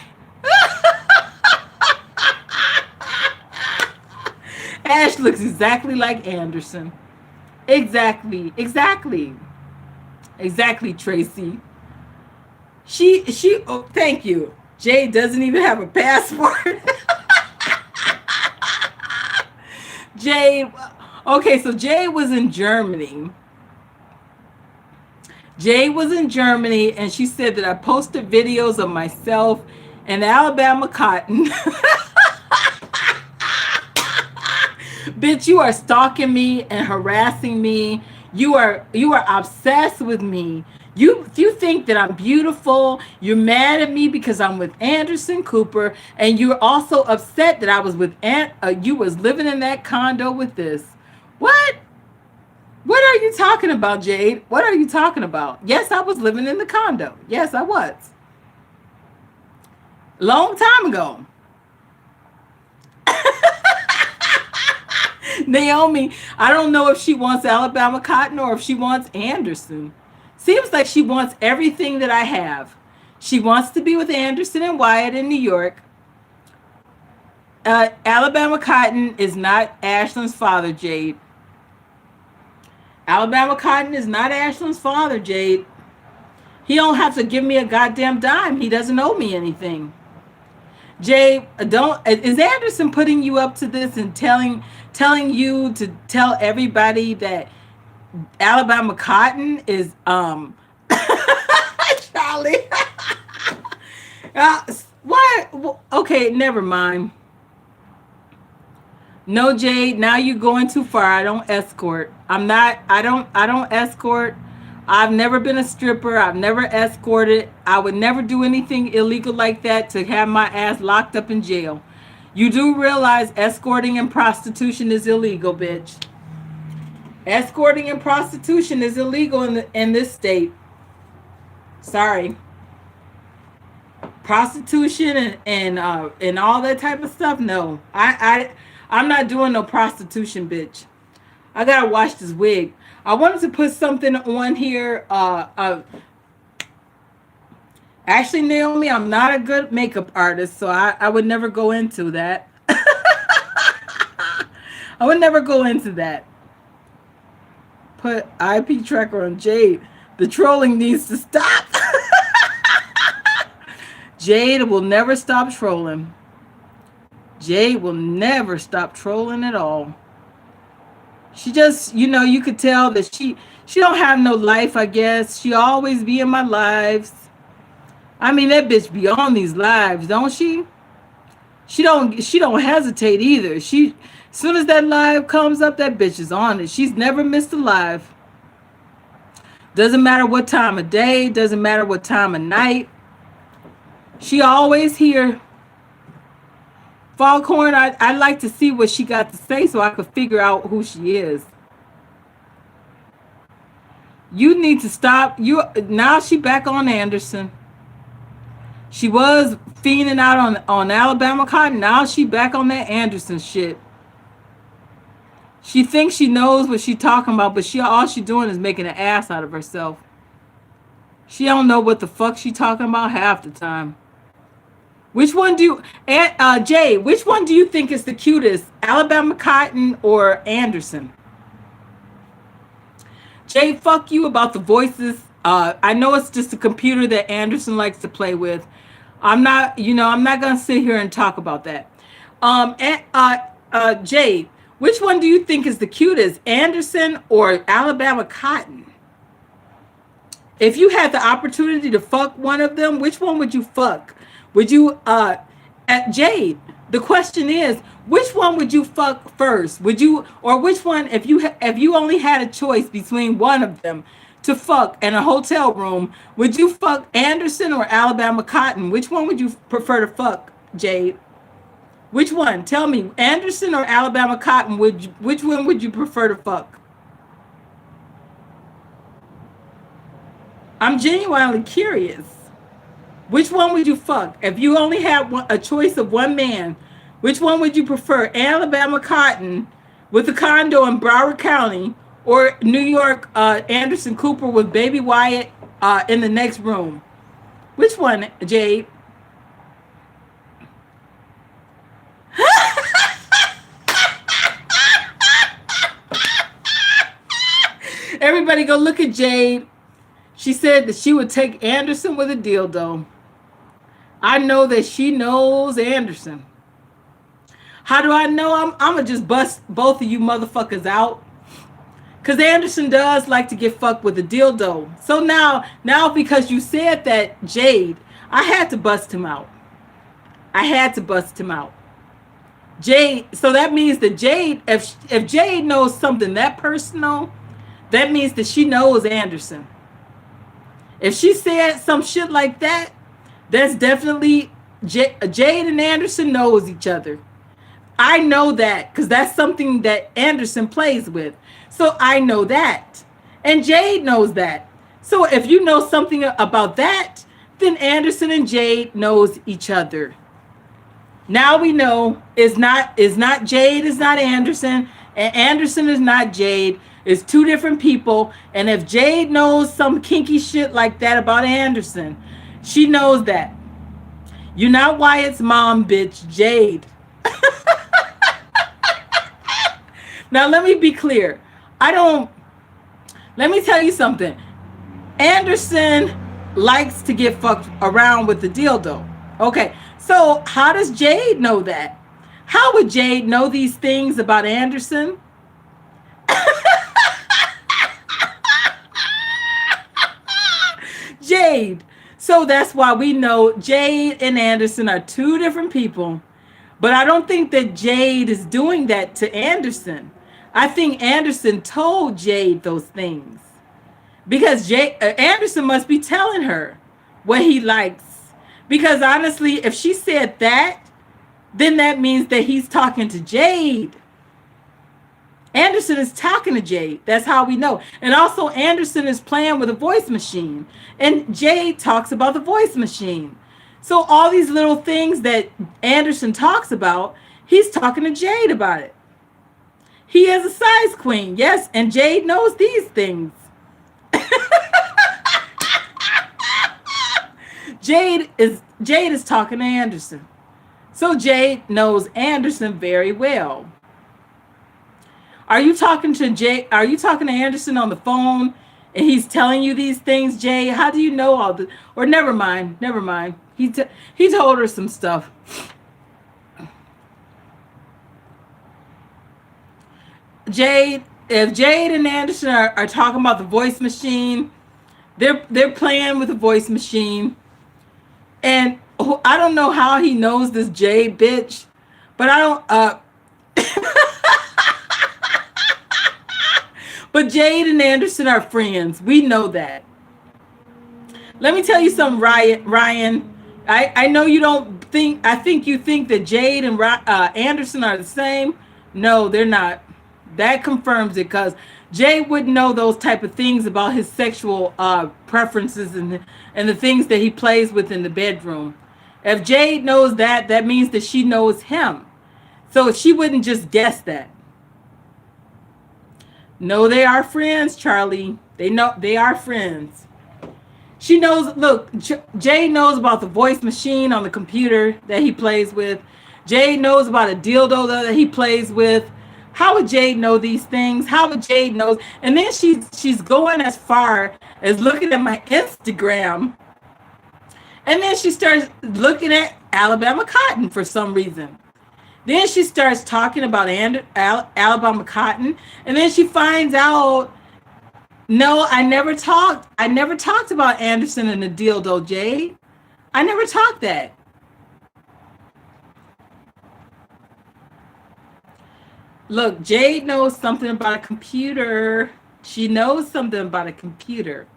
Ash looks exactly like Anderson. Exactly, Tracy. She. Oh, thank you. Jay doesn't even have a passport. Jay. Okay, so Jay was in Germany. Jay was in Germany, and she said that I posted videos of myself and Alabama Cotton. Bitch, you are stalking me and harassing me. You are obsessed with me. You think that I'm beautiful. You're mad at me because I'm with Anderson Cooper, and you're also upset that I was with you was living in that condo with this. What? What are you talking about, Jade? What are you talking about? Yes, I was living in the condo. Yes, I was. Long time ago. Naomi, I don't know if she wants Alabama Cotton or if she wants Anderson. Seems like she wants everything that I have. She wants to be with Anderson and Wyatt in New York. Alabama Cotton is not Ashlyn's father, Jade. Alabama Cotton is not Ashlyn's father, Jade. He don't have to give me a goddamn dime. He doesn't owe me anything. Jay, don't is Anderson putting you up to this and telling you to tell everybody that Alabama cotton is Charlie. uh, why? Okay, never mind. No, Jade. Now you're going too far. I don't escort. I'm not. I don't escort. I've never been a stripper. I've never escorted. I would never do anything illegal like that to have my ass locked up in jail. You do realize escorting and prostitution is illegal, bitch. Escorting and prostitution is illegal in this state. Sorry. Prostitution and all that type of stuff. No, I'm not doing no prostitution, bitch. I gotta wash this wig. I wanted to put something on here. Actually, Naomi, I'm not a good makeup artist, so I would never go into that. I would never go into that. Put IP tracker on Jade. The trolling needs to stop. Jade will never stop trolling. Jade will never stop trolling at all. She just, you could tell that she don't have no life, I guess. She always be in my lives. I mean, that bitch be on these lives, don't she? She don't hesitate either. As soon as that live comes up, that bitch is on it. She's never missed a live. Doesn't matter what time of day, doesn't matter what time of night. She always here. Foghorn, I'd like to see what she got to say so I could figure out who she is. You need to stop. Now she back on Anderson. She was fiending out on Alabama cotton. Now she back on that Anderson shit. She thinks she knows what she talking about, but all she doing is making an ass out of herself. She don't know what the fuck she talking about half the time. Which one Jay, which one do you think is the cutest? Alabama cotton or Anderson? Jay, fuck you about the voices. I know it's just a computer that Anderson likes to play with. I'm not gonna sit here and talk about that. Jay, which one do you think is the cutest, Anderson or Alabama cotton? If you had the opportunity to fuck one of them, which one would you fuck? Would you, Jade, the question is, which one would you fuck first? Would you, or which one, if you only had a choice between one of them to fuck in a hotel room, would you fuck Anderson or Alabama cotton? Which one would you prefer to fuck, Jade? Which one? Tell me, Anderson or Alabama cotton, which one would you prefer to fuck? I'm genuinely curious. Which one would you fuck? If you only had a choice of one man, which one would you prefer? Alabama cotton with a condo in Broward County or New York Anderson Cooper with baby Wyatt in the next room? Which one, Jade? Everybody go look at Jade. She said that she would take Anderson with a dildo. I know that she knows Anderson. How do I know? I'm going to just bust both of you motherfuckers out. Because Anderson does like to get fucked with a dildo. So now because you said that, Jade, I had to bust him out. Jade, so that means that Jade, if Jade knows something that personal, that means that she knows Anderson. If she said some shit like that, that's definitely Jade and Anderson knows each other. I know that because that's something that Anderson plays with. So I know that. And Jade knows that. So if you know something about that, then Anderson and Jade knows each other. Now we know it's not Jade, it's not Anderson, and Anderson is not Jade. It's two different people. And if Jade knows some kinky shit like that about Anderson, she knows that. You're not Wyatt's mom, bitch, Jade. Now, let me be clear. Let me tell you something. Anderson likes to get fucked around with the dildo. Okay, so how does Jade know that? How would Jade know these things about Anderson? Jade. So that's why we know Jade and Anderson are two different people. But I don't think that Jade is doing that to Anderson. I think Anderson told Jade those things. Because Anderson must be telling her what he likes. Because honestly, if she said that, then that means that he's talking to Jade. Anderson is talking to Jade. That's how we know. And also, Anderson is playing with a voice machine. And Jade talks about the voice machine. So all these little things that Anderson talks about, he's talking to Jade about it. He is a size queen, yes, and Jade knows these things. Jade is talking to Anderson. So Jade knows Anderson very well. Are you talking to Jade? Are you talking to Anderson on the phone and he's telling you these things, Jade? How do you know all this? Or never mind. He told her some stuff. Jade, if Jade and Anderson are talking about the voice machine, they're playing with the voice machine. And I don't know how he knows this Jade bitch, but I don't but Jade and Anderson are friends. We know that. Let me tell you something, Ryan. I know you don't think, I think you think that Jade and Anderson are the same. No, they're not. That confirms it, because Jade wouldn't know those type of things about his sexual preferences and the things that he plays with in the bedroom. If Jade knows that, that means that she knows him. So she wouldn't just guess that. No, they are friends, Charlie. They know they are friends. She knows, look, Jade knows about the voice machine on the computer that he plays with. Jade knows about a dildo that he plays with. How would Jade know these things? How would Jade know? And then she's going as far as looking at my Instagram. And then she starts looking at Alabama Cotton for some reason. Then she starts talking about Alabama Cotton. And then she finds out, no, I never talked about Anderson and the dildo, Jade. I never talked that. Look, Jade knows something about a computer. She knows something about a computer.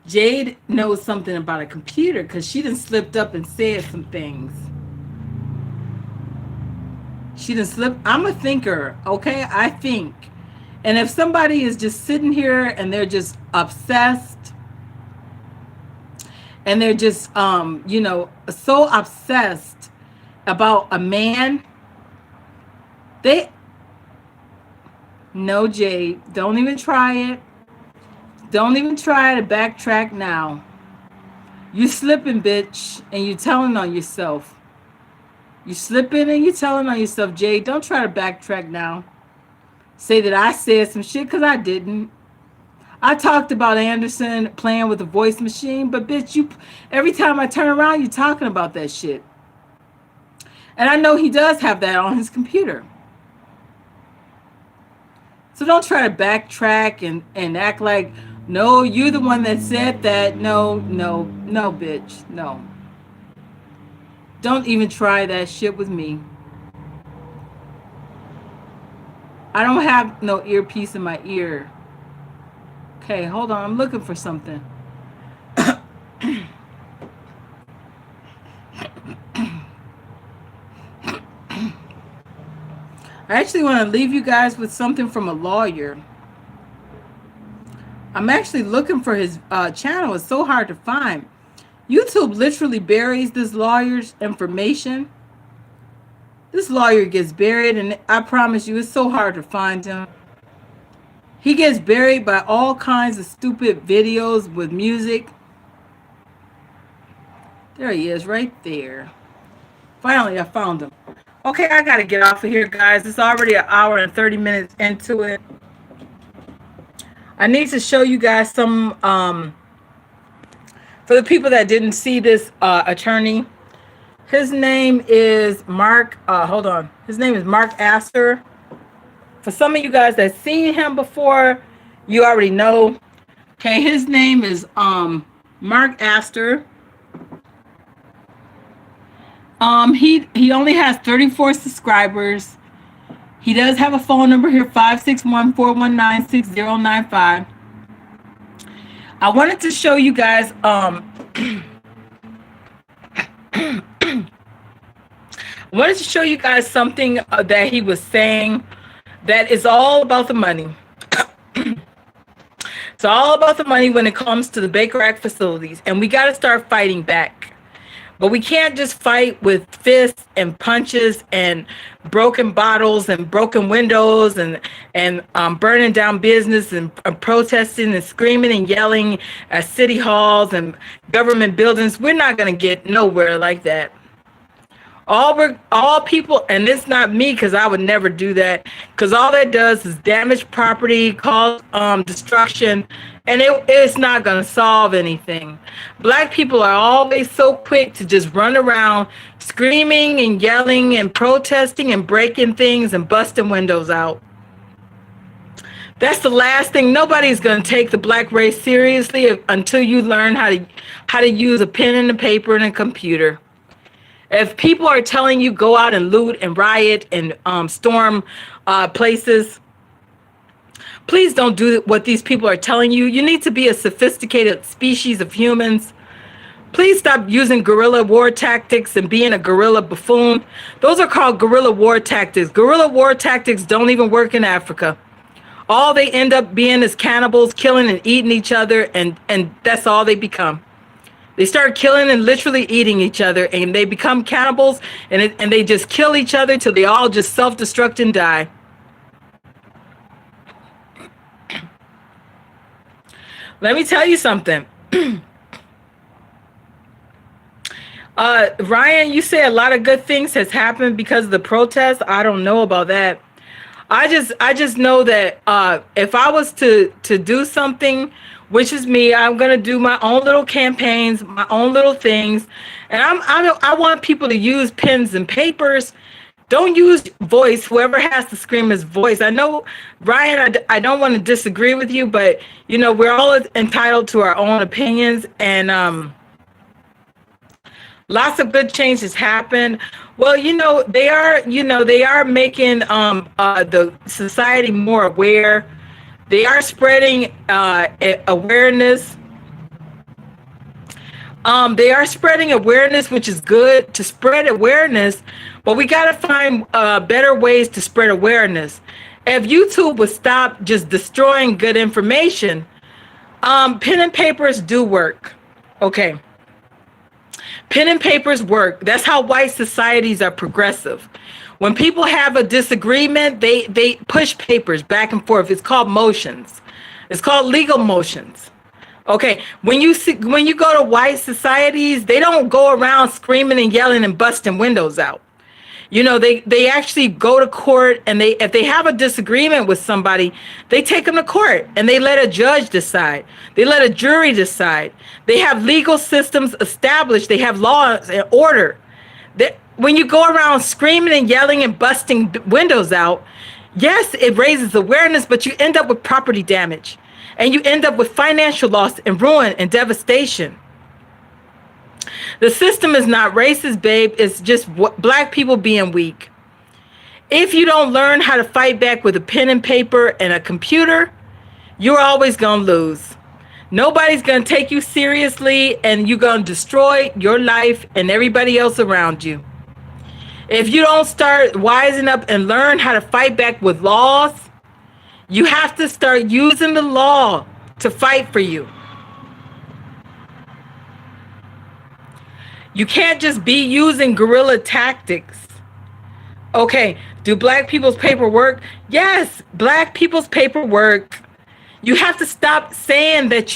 Jade knows something about a computer because she done slipped up and said some things. She done slipped. I'm a thinker, okay? I think. And if somebody is just sitting here and they're just obsessed, and they're just, so obsessed about a man, no, Jade, don't even try it. Don't even try to backtrack now. You slipping, bitch, and you telling on yourself. You slipping and you telling on yourself, Jade. Don't try to backtrack now. Say that I said some shit, because I didn't. I talked about Anderson playing with a voice machine, but bitch, every time I turn around, you're talking about that shit. And I know he does have that on his computer. So don't try to backtrack and act like, no, you're the one that said that. No, bitch, no. Don't even try that shit with me. I don't have no earpiece in my ear. Okay, hold on. I'm looking for something. I actually want to leave you guys with something from a lawyer. I'm actually looking for his channel. It's so hard to find. YouTube literally buries this lawyer's information. This lawyer gets buried, and I promise you, it's so hard to find him. He gets buried by all kinds of stupid videos with music. There he is, right there. Finally, I found him. Okay, I got to get off of here, guys. It's already an hour and 30 minutes into it. I need to show you guys some For the people that didn't see this attorney, his name is Mark. Hold on. His name is Mark Astor. For some of you guys that seen him before, you already know. Okay, his name is Mark Astor. He only has 34 subscribers. He does have a phone number here, 561-419-6095. I wanted to show you guys I wanted to show you guys something that he was saying that is all about the money. It's all about the money when it comes to the Baker Act facilities, and we got to start fighting back. But we can't just fight with fists and punches and broken bottles and broken windows and burning down business and protesting and screaming and yelling at city halls and government buildings. We're not going to get nowhere like that. All people, and it's not me, because I would never do that, because all that does is damage property, cause destruction, and it's not going to solve anything. Black people are always so quick to just run around screaming and yelling and protesting and breaking things and busting windows out. That's the last thing. Nobody's going to take the black race seriously until you learn how to use a pen and a paper and a computer. If people are telling you go out and loot and riot and storm places, please don't do what these people are telling you. You need to be a sophisticated species of humans. Please stop using guerrilla war tactics and being a guerrilla buffoon. Those are called guerrilla war tactics. Guerrilla war tactics don't even work in Africa. All they end up being is cannibals, killing and eating each other, and that's all they become. They start killing and literally eating each other, and they become cannibals, and they just kill each other till they all just self-destruct and die. Let me tell you something. Ryan, you say a lot of good things has happened because of the protests. I don't know about that. I just know that if I was to do something, which is me, I'm gonna do my own little campaigns, my own little things, and I want people to use pens and papers. Don't use voice. Whoever has to scream his voice. I know, Ryan, I don't want to disagree with you, but you know we're all entitled to our own opinions, and lots of good changes happen. Well, they are making the society more aware. They are spreading awareness. They are spreading awareness, which is good to spread awareness, but we got to find better ways to spread awareness. If YouTube would stop just destroying good information, pen and papers do work. Okay. Pen and papers work. That's how white societies are progressive. When people have a disagreement, they push papers back and forth. It's called motions. It's called legal motions. Okay, when you go to white societies, they don't go around screaming and yelling and busting windows out. They actually go to court, and if they have a disagreement with somebody, they take them to court and they let a judge decide. They let a jury decide. They have legal systems established. They have laws and order. When you go around screaming and yelling and busting windows out, yes, it raises awareness, but you end up with property damage, and you end up with financial loss and ruin and devastation. The system is not racist, babe. It's just black people being weak. If you don't learn how to fight back with a pen and paper and a computer, you're always going to lose. Nobody's going to take you seriously, and you're going to destroy your life and everybody else around you. If you don't start wising up and learn how to fight back with laws, you have to start using the law to fight for you. You can't just be using guerrilla tactics. Okay, do black people's paper work? Yes, black people's paper work. You have to stop saying that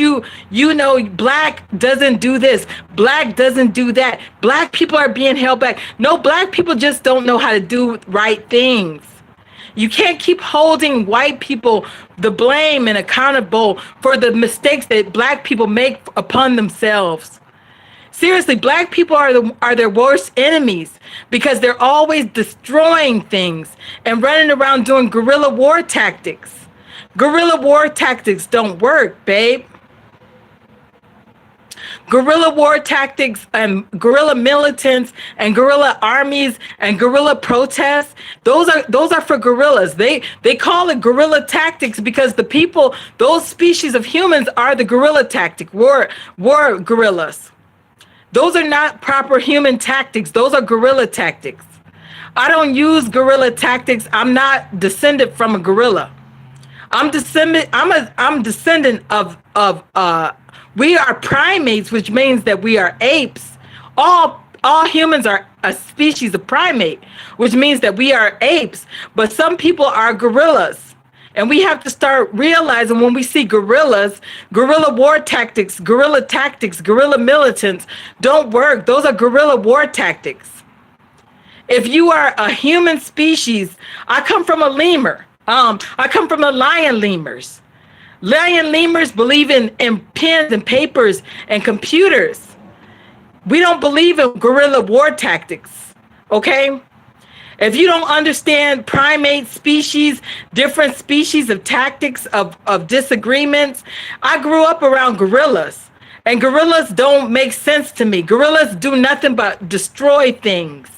black doesn't do this, black doesn't do that. Black people are being held back. No, black people just don't know how to do right things. You can't keep holding white people the blame and accountable for the mistakes that black people make upon themselves. Seriously, black people are their worst enemies because they're always destroying things and running around doing guerrilla war tactics. Guerrilla war tactics don't work, babe. Guerrilla war tactics and guerrilla militants and guerrilla armies and guerrilla protests, those are for guerrillas. They call it guerrilla tactics because the people, those species of humans are the guerrilla tactic, war guerrillas. Those are not proper human tactics. Those are guerrilla tactics. I don't use guerrilla tactics. I'm not descended from a gorilla. I'm descendant of we are primates, which means that we are apes. All humans are a species of primate, which means that we are apes, but some people are gorillas. And we have to start realizing when we see gorillas, guerrilla war tactics, guerrilla militants don't work. Those are guerrilla war tactics. If you are a human species, I come from a lemur. I come from the lion lemurs. Lion lemurs believe in pens and papers and computers. We don't believe in guerrilla war tactics, okay? If you don't understand primate species, different species of tactics of disagreements, I grew up around gorillas, and gorillas don't make sense to me. Gorillas do nothing but destroy things.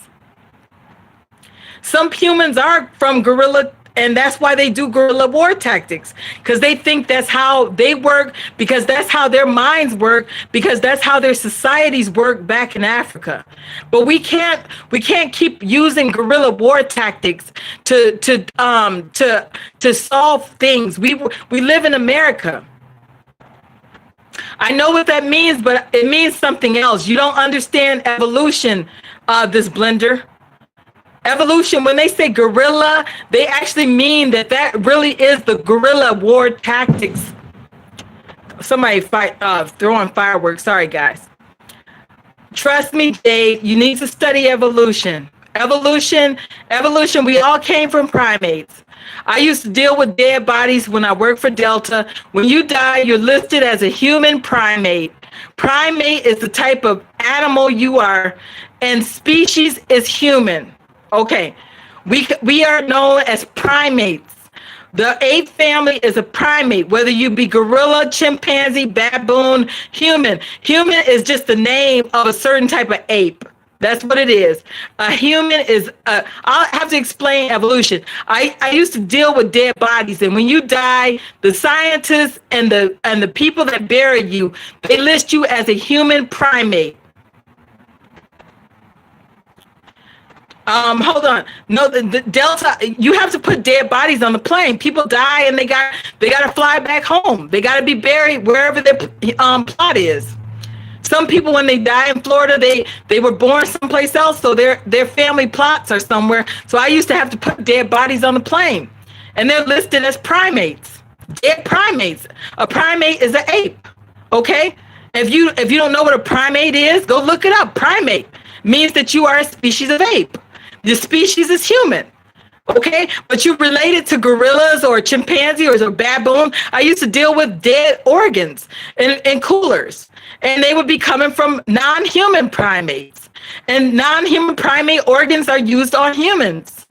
Some humans are from gorilla, and that's why they do guerrilla war tactics, because they think that's how they work, because that's how their minds work, because that's how their societies work back in Africa. But we can't keep using guerrilla war tactics to solve things. We live in America. I know what that means, but it means something else. You don't understand evolution, this blender. Evolution, when they say guerrilla, they actually mean that really is the guerrilla war tactics. Somebody throwing fireworks. Sorry, guys. Trust me, Jade, you need to study evolution. Evolution, we all came from primates. I used to deal with dead bodies when I worked for Delta. When you die, you're listed as a human primate. Primate is the type of animal you are, and species is human. Okay, we are known as primates. The ape family is a primate, whether you be gorilla, chimpanzee, baboon, human. Human is just the name of a certain type of ape. That's what it is. A human is, I'll have to explain evolution. I used to deal with dead bodies, and when you die, the scientists and the people that bury you, they list you as a human primate. Hold on. No, the Delta, you have to put dead bodies on the plane. People die and they got to fly back home. They got to be buried wherever their plot is. Some people, when they die in Florida, they were born someplace else, so their family plots are somewhere. So I used to have to put dead bodies on the plane, and they're listed as primates. Dead primates. A primate is an ape. Okay. If you don't know what a primate is, go look it up. Primate means that you are a species of ape. The species is human, okay? But you related to gorillas or chimpanzee or a baboon. I used to deal with dead organs in coolers, and they would be coming from non-human primates. And non-human primate organs are used on humans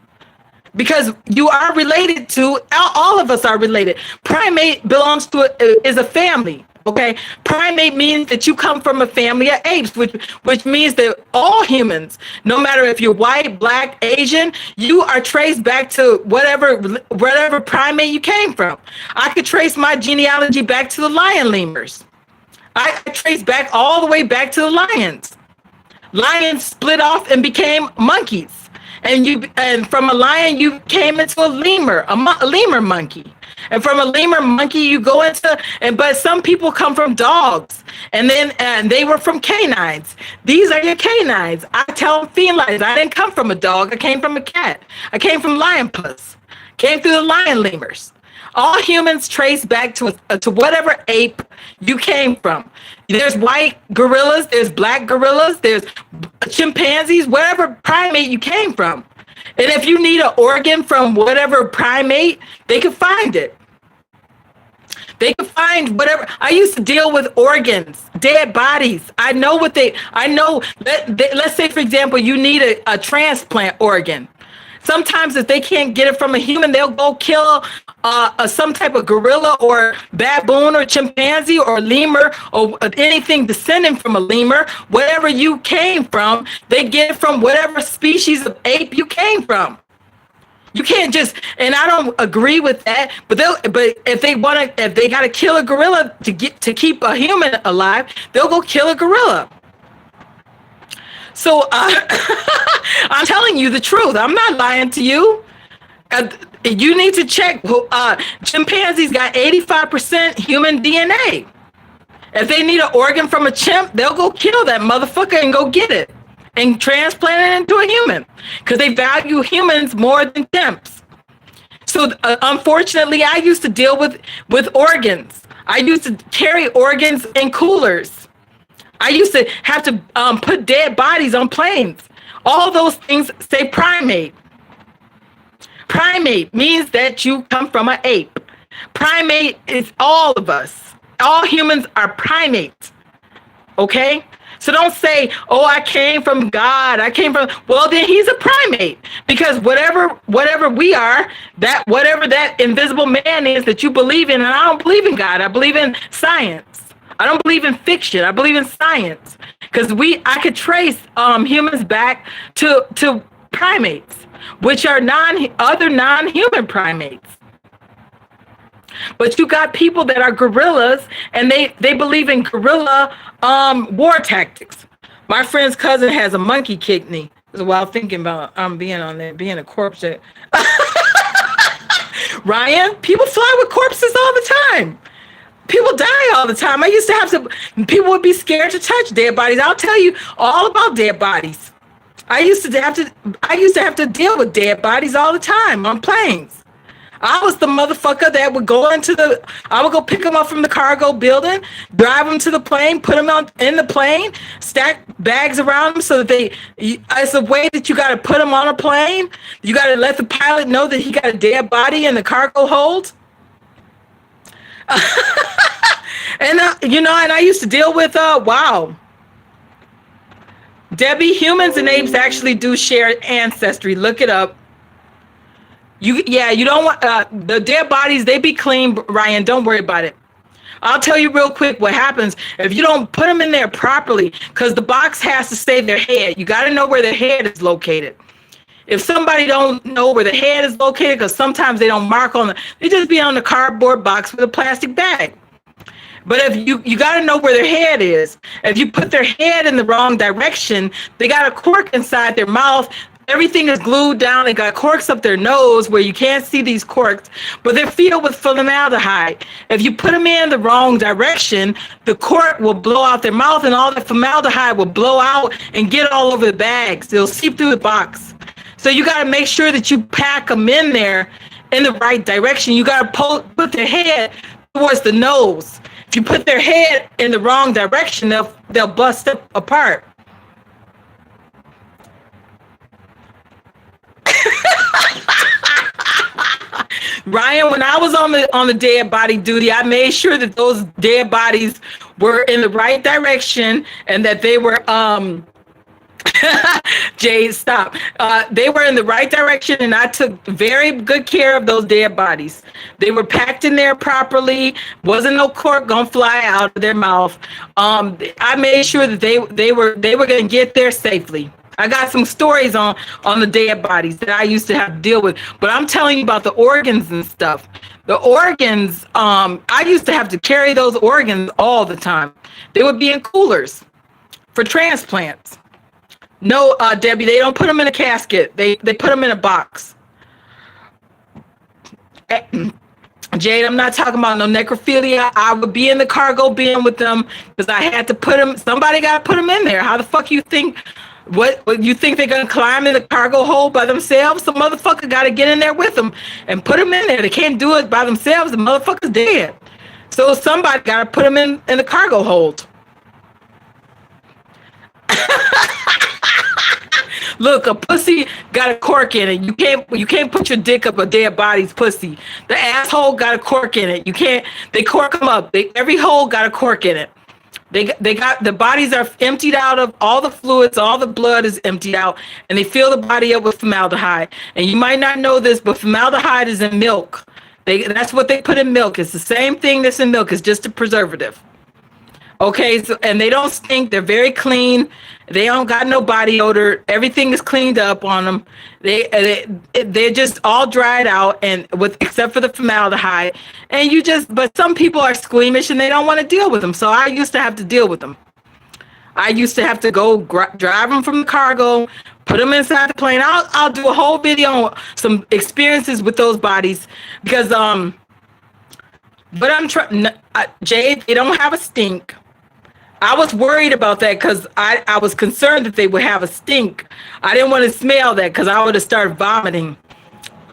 because you are related to, all of us are related. Primate belongs to, is a family. Okay, primate means that you come from a family of apes, which means that all humans, no matter if you're white, black, Asian, you are traced back to whatever primate you came from. I could trace my genealogy back to the lion lemurs. I trace back all the way back to the lions. Lions split off and became monkeys, and from a lion you came into a lemur, a lemur monkey. And from a lemur monkey, you go into, but some people come from dogs, and they were from canines. These are your canines. I tell them felines. I didn't come from a dog. I came from a cat. I came from LionPuss. Came through the lion lemurs. All humans trace back to whatever ape you came from. There's white gorillas, there's black gorillas, there's chimpanzees, whatever primate you came from. And if you need an organ from whatever primate, they can find it. They can find whatever. I used to deal with organs, dead bodies. I know what I know. Let's say, for example, you need a transplant organ. Sometimes if they can't get it from a human, they'll go kill some type of gorilla or baboon or chimpanzee or lemur or anything descending from a lemur. Whatever you came from, they get it from whatever species of ape you came from. You can't just, and I don't agree with that, but if they got to kill a gorilla to keep a human alive, they'll go kill a gorilla. So I'm telling you the truth. I'm not lying to you. You need to check. Chimpanzees got 85% human DNA. If they need an organ from a chimp, they'll go kill that motherfucker and go get it and transplant it into a human because they value humans more than chimps. So unfortunately, I used to deal with organs. I used to carry organs in coolers. I used to have to put dead bodies on planes. All those things say primate. Primate means that you come from an ape. Primate is all of us. All humans are primates. Okay? So don't say, oh, I came from God. Well, then he's a primate. Because whatever we are, whatever that invisible man is that you believe in, and I don't believe in God. I believe in science. I don't believe in fiction. I believe in science. Because I could trace humans back to primates, which are other non-human primates. But you got people that are gorillas, and they believe in guerrilla war tactics. My friend's cousin has a monkey kidney. While thinking about being on there, being a corpse. Ryan, people fly with corpses all the time. People die all the time. I used to have people would be scared to touch dead bodies. I'll tell you all about dead bodies. I used to have to deal with dead bodies all the time on planes. I was the motherfucker that would go I would go pick them up from the cargo building, drive them to the plane, put them in the plane, stack bags around them so that it's a way that you got to put them on a plane. You got to let the pilot know that he got a dead body in the cargo hold. And I used to deal with wow, Debbie, humans and apes actually do share ancestry. Look it up. You don't want the dead bodies. They be clean, Ryan. Don't worry about it. I'll tell you real quick what happens if you don't put them in there properly, because the box has to stay their head. You got to know where their head is located. If somebody don't know where the head is located, because sometimes they don't mark they just be on the cardboard box with a plastic bag. But if you got to know where their head is. If you put their head in the wrong direction, they got a cork inside their mouth. Everything is glued down. They got corks up their nose where you can't see these corks, but they're filled with formaldehyde. If you put them in the wrong direction, the cork will blow out their mouth, and all the formaldehyde will blow out and get all over the bags. They'll seep through the box. So you got to make sure that you pack them in there in the right direction. You got to put their head towards the nose. If you put their head in the wrong direction, they'll bust apart. Ryan, when I was on the dead body duty, I made sure that those dead bodies were in the right direction and that they were Jay, stop. They were in the right direction, and I took very good care of those dead bodies. They were packed in there properly. Wasn't no cork gonna fly out of their mouth. I made sure that they were gonna get there safely. I got some stories on the dead bodies that I used to have to deal with, but I'm telling you about the organs and stuff. The organs, I used to have to carry those organs all the time. They would be in coolers for transplants. No, Debbie, they don't put them in a casket. They put them in a box. Jade, I'm not talking about no necrophilia. I would be in the cargo bin with them because I had to put them. Somebody got to put them in there. How the fuck you think? What you think they're gonna climb in the cargo hold by themselves? The motherfucker got to get in there with them and put them in there. They can't do it by themselves. The motherfucker's dead. So somebody got to put them in the cargo hold. Look, a pussy got a cork in it. You can't put your dick up a dead body's pussy. The asshole got a cork in it. You can't. They cork them up. Every hole got a cork in it. They got the bodies are emptied out of all the fluids, all the blood is emptied out, and they fill the body up with formaldehyde. And you might not know this, but formaldehyde is in milk. That's what they put in milk. It's the same thing that's in milk. It's just a preservative. Okay, so and they don't stink. They're very clean. They don't got no body odor. Everything is cleaned up on them. They're just all dried out and with except for the formaldehyde. And but some people are squeamish and they don't want to deal with them. So I used to have to deal with them. I used to have to go drive them from the cargo, put them inside the plane. I'll do a whole video on some experiences with those bodies because but I'm trying. Jay, they don't have a stink. I was worried about that because I was concerned that they would have a stink. I didn't want to smell that because I would have started vomiting.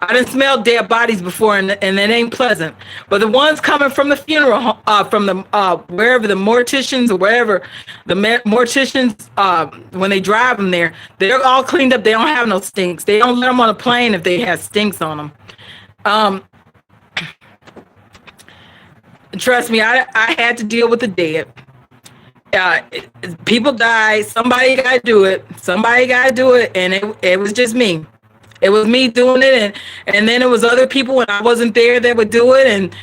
I didn't smell dead bodies before, and it ain't pleasant. But the ones coming from the funeral, from the wherever the morticians or wherever the morticians, when they drive them there, they're all cleaned up. They don't have no stinks. They don't let them on a plane if they have stinks on them. Trust me, I had to deal with the dead. People die. Somebody got to do it. And it was just me. It was me doing it, and then it was other people when I wasn't there that would do it. And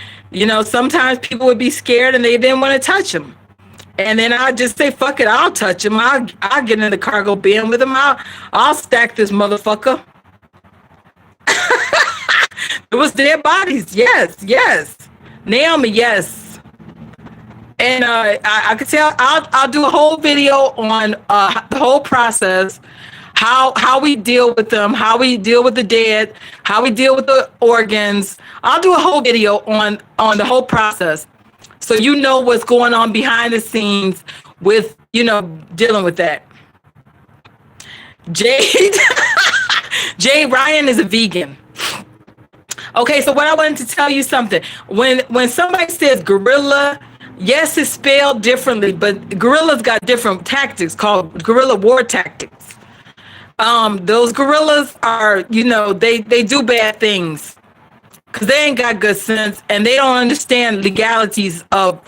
sometimes people would be scared and they didn't want to touch them. And then I'd just say, "Fuck it, I'll touch them. I'll get in the cargo bin with them. I'll stack this motherfucker." It was dead bodies. Yes. Naomi, yes. And I could tell I'll do a whole video on the whole process, how we deal with them, how we deal with the dead, how we deal with the organs. I'll do a whole video on the whole process, so you know what's going on behind the scenes with dealing with that. Jay Ryan is a vegan. Okay, so what I wanted to tell you something. When somebody says gorilla, yes, it's spelled differently, but gorillas got different tactics called guerrilla war tactics. Those gorillas are, they do bad things because they ain't got good sense and they don't understand legalities of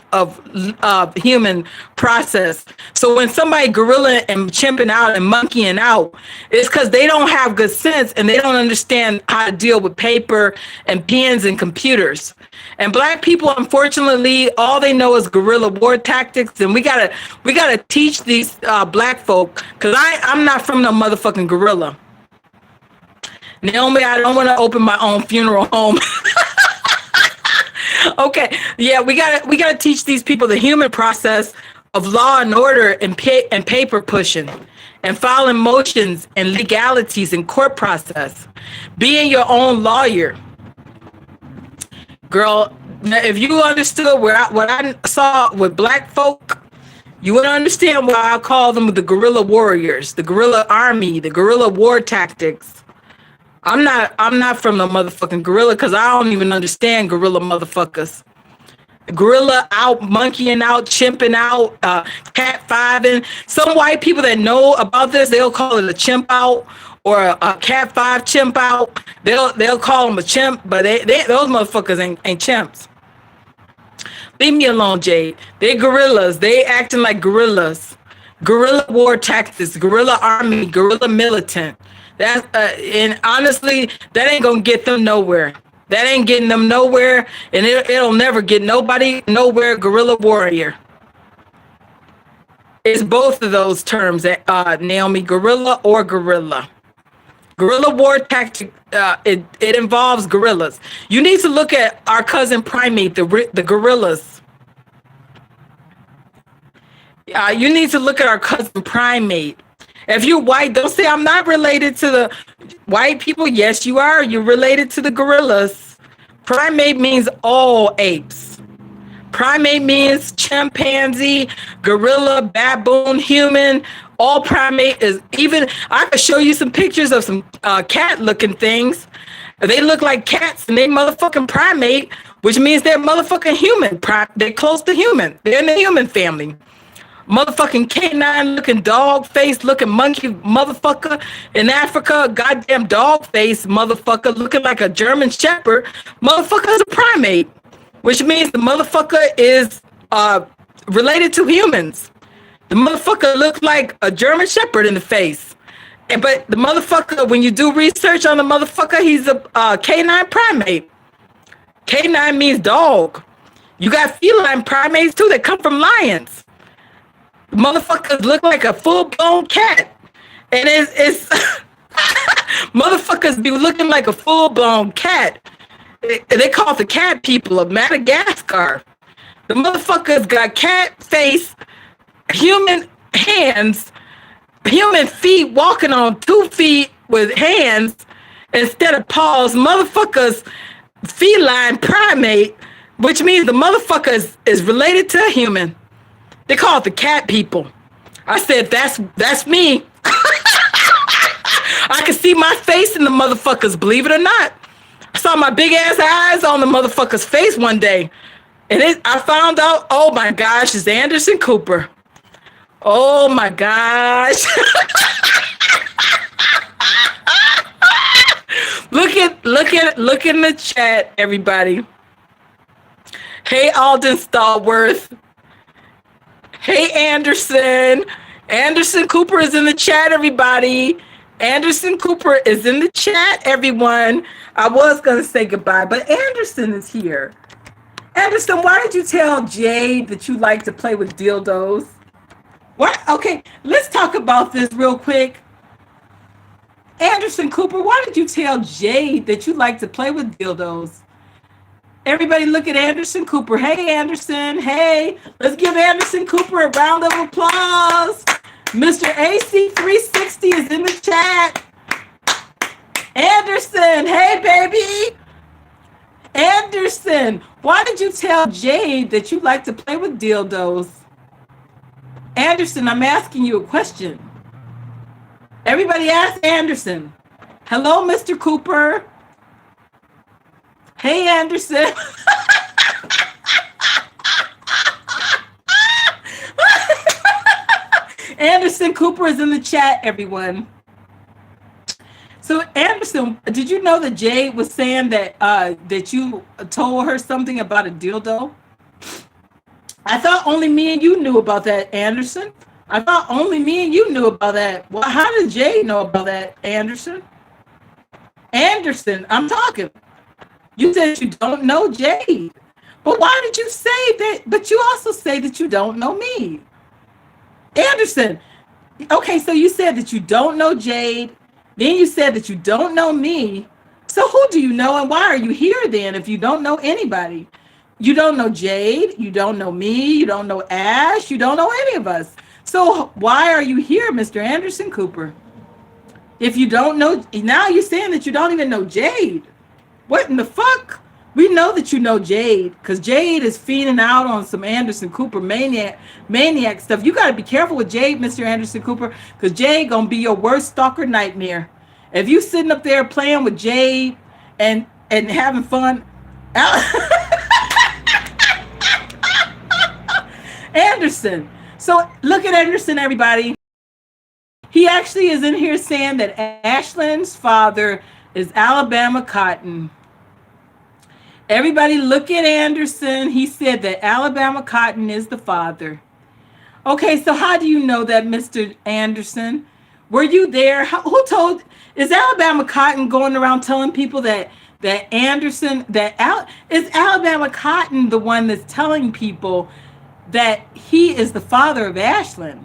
human process. So when somebody gorilla and chimping out and monkeying out, it's because they don't have good sense and they don't understand how to deal with paper and pens and computers. And black people, unfortunately, all they know is guerrilla war tactics, and we gotta teach these black folk, because I'm not from no motherfucking gorilla. Naomi, I don't want to open my own funeral home. Okay, yeah, we gotta teach these people the human process of law and order and paper pushing and filing motions and legalities and court process. Being your own lawyer. Girl, if you understood what I saw with black folk, you would understand why I call them the guerrilla warriors, the guerrilla army, the guerrilla war tactics. I'm not from the motherfucking gorilla because I don't even understand gorilla motherfuckers. Gorilla out, monkeying out, chimping out, cat fiving. Some white people that know about this, they'll call it a chimp out or a cat five chimp out. They'll call them a chimp, but those motherfuckers ain't chimps. Leave me alone, Jade. They gorillas. They acting like gorillas. Guerrilla war tactics, guerrilla army, guerrilla militant. And honestly, that ain't gonna get them nowhere. That ain't getting them nowhere, and it'll never get nobody nowhere. Guerrilla warrior. It's both of those terms, Naomi. Guerrilla or guerrilla. Guerrilla war tactic. It involves gorillas. You need to look at our cousin primate, the gorillas. You need to look at our cousin primate. If you're white, don't say I'm not related to the white people. Yes, you are. You're related to the gorillas. Primate means all apes. Primate means chimpanzee, gorilla, baboon, human. All primate is even. I could show you some pictures of some cat-looking things. They look like cats, and they motherfucking primate, which means they're motherfucking human. They're close to human. They're in the human family. Motherfucking canine looking dog face looking monkey motherfucker in Africa, goddamn dog face motherfucker looking like a German shepherd. Motherfucker is a primate, which means the motherfucker is related to humans. The motherfucker looked like a German shepherd in the face. But the motherfucker, when you do research on the motherfucker, he's a canine primate. Canine means dog. You got feline primates too that come from lions. Motherfuckers look like a full-blown cat. And it's motherfuckers be looking like a full-blown cat. They call it the cat people of Madagascar. The motherfuckers got cat face, human hands, human feet walking on 2 feet with hands instead of paws. Motherfuckers feline primate, which means the motherfucker is related to a human. They call it the cat people. I said, that's me. I can see my face in the motherfuckers, believe it or not. I saw my big ass eyes on the motherfucker's face one day. And I found out, oh my gosh, it's Anderson Cooper. Oh my gosh. Look in the chat, everybody. Hey, Alden Stallworth. Hey, Anderson. Anderson Cooper is in the chat, everybody. Anderson Cooper is in the chat, everyone. I was going to say goodbye, but Anderson is here. Anderson, why did you tell Jade that you like to play with dildos? What? Okay, let's talk about this real quick. Anderson Cooper, why did you tell Jade that you like to play with dildos? Everybody look at Anderson Cooper. Hey, Anderson. Hey, let's give Anderson Cooper a round of applause. Mr. AC360 is in the chat. Anderson, hey, baby. Anderson, why did you tell Jade that you like to play with dildos? Anderson, I'm asking you a question. Everybody ask Anderson. Hello, Mr. Cooper. Hey, Anderson. Anderson Cooper is in the chat, everyone. So, Anderson, did you know that Jade was saying that that you told her something about a dildo? I thought only me and you knew about that, Anderson. I thought only me and you knew about that. Well, how did Jade know about that, Anderson? Anderson, I'm talking. You said you don't know Jade. But why did you say that? But you also say that you don't know me. Anderson, okay, so you said that you don't know Jade. Then you said that you don't know me. So who do you know and why are you here then if you don't know anybody? You don't know Jade. You don't know me. You don't know Ash. You don't know any of us. So why are you here, Mr. Anderson Cooper? If you don't know, now you're saying that you don't even know Jade. What in the fuck? We know that you know Jade because Jade is feeding out on some Anderson Cooper maniac stuff. You got to be careful with Jade, Mr. Anderson Cooper, because Jade gonna be your worst stalker nightmare. If you sitting up there playing with Jade and having fun, Anderson. So look at Anderson, everybody. He actually is in here saying that Ashlyn's father is Alabama Cotton. Everybody look at Anderson. He said that Alabama Cotton is the father. Okay, so how do you know that, Mr. Anderson? Were you there? Who told? Is Alabama Cotton going around telling people that Anderson, is Alabama Cotton the one that's telling people that he is the father of Ashlyn?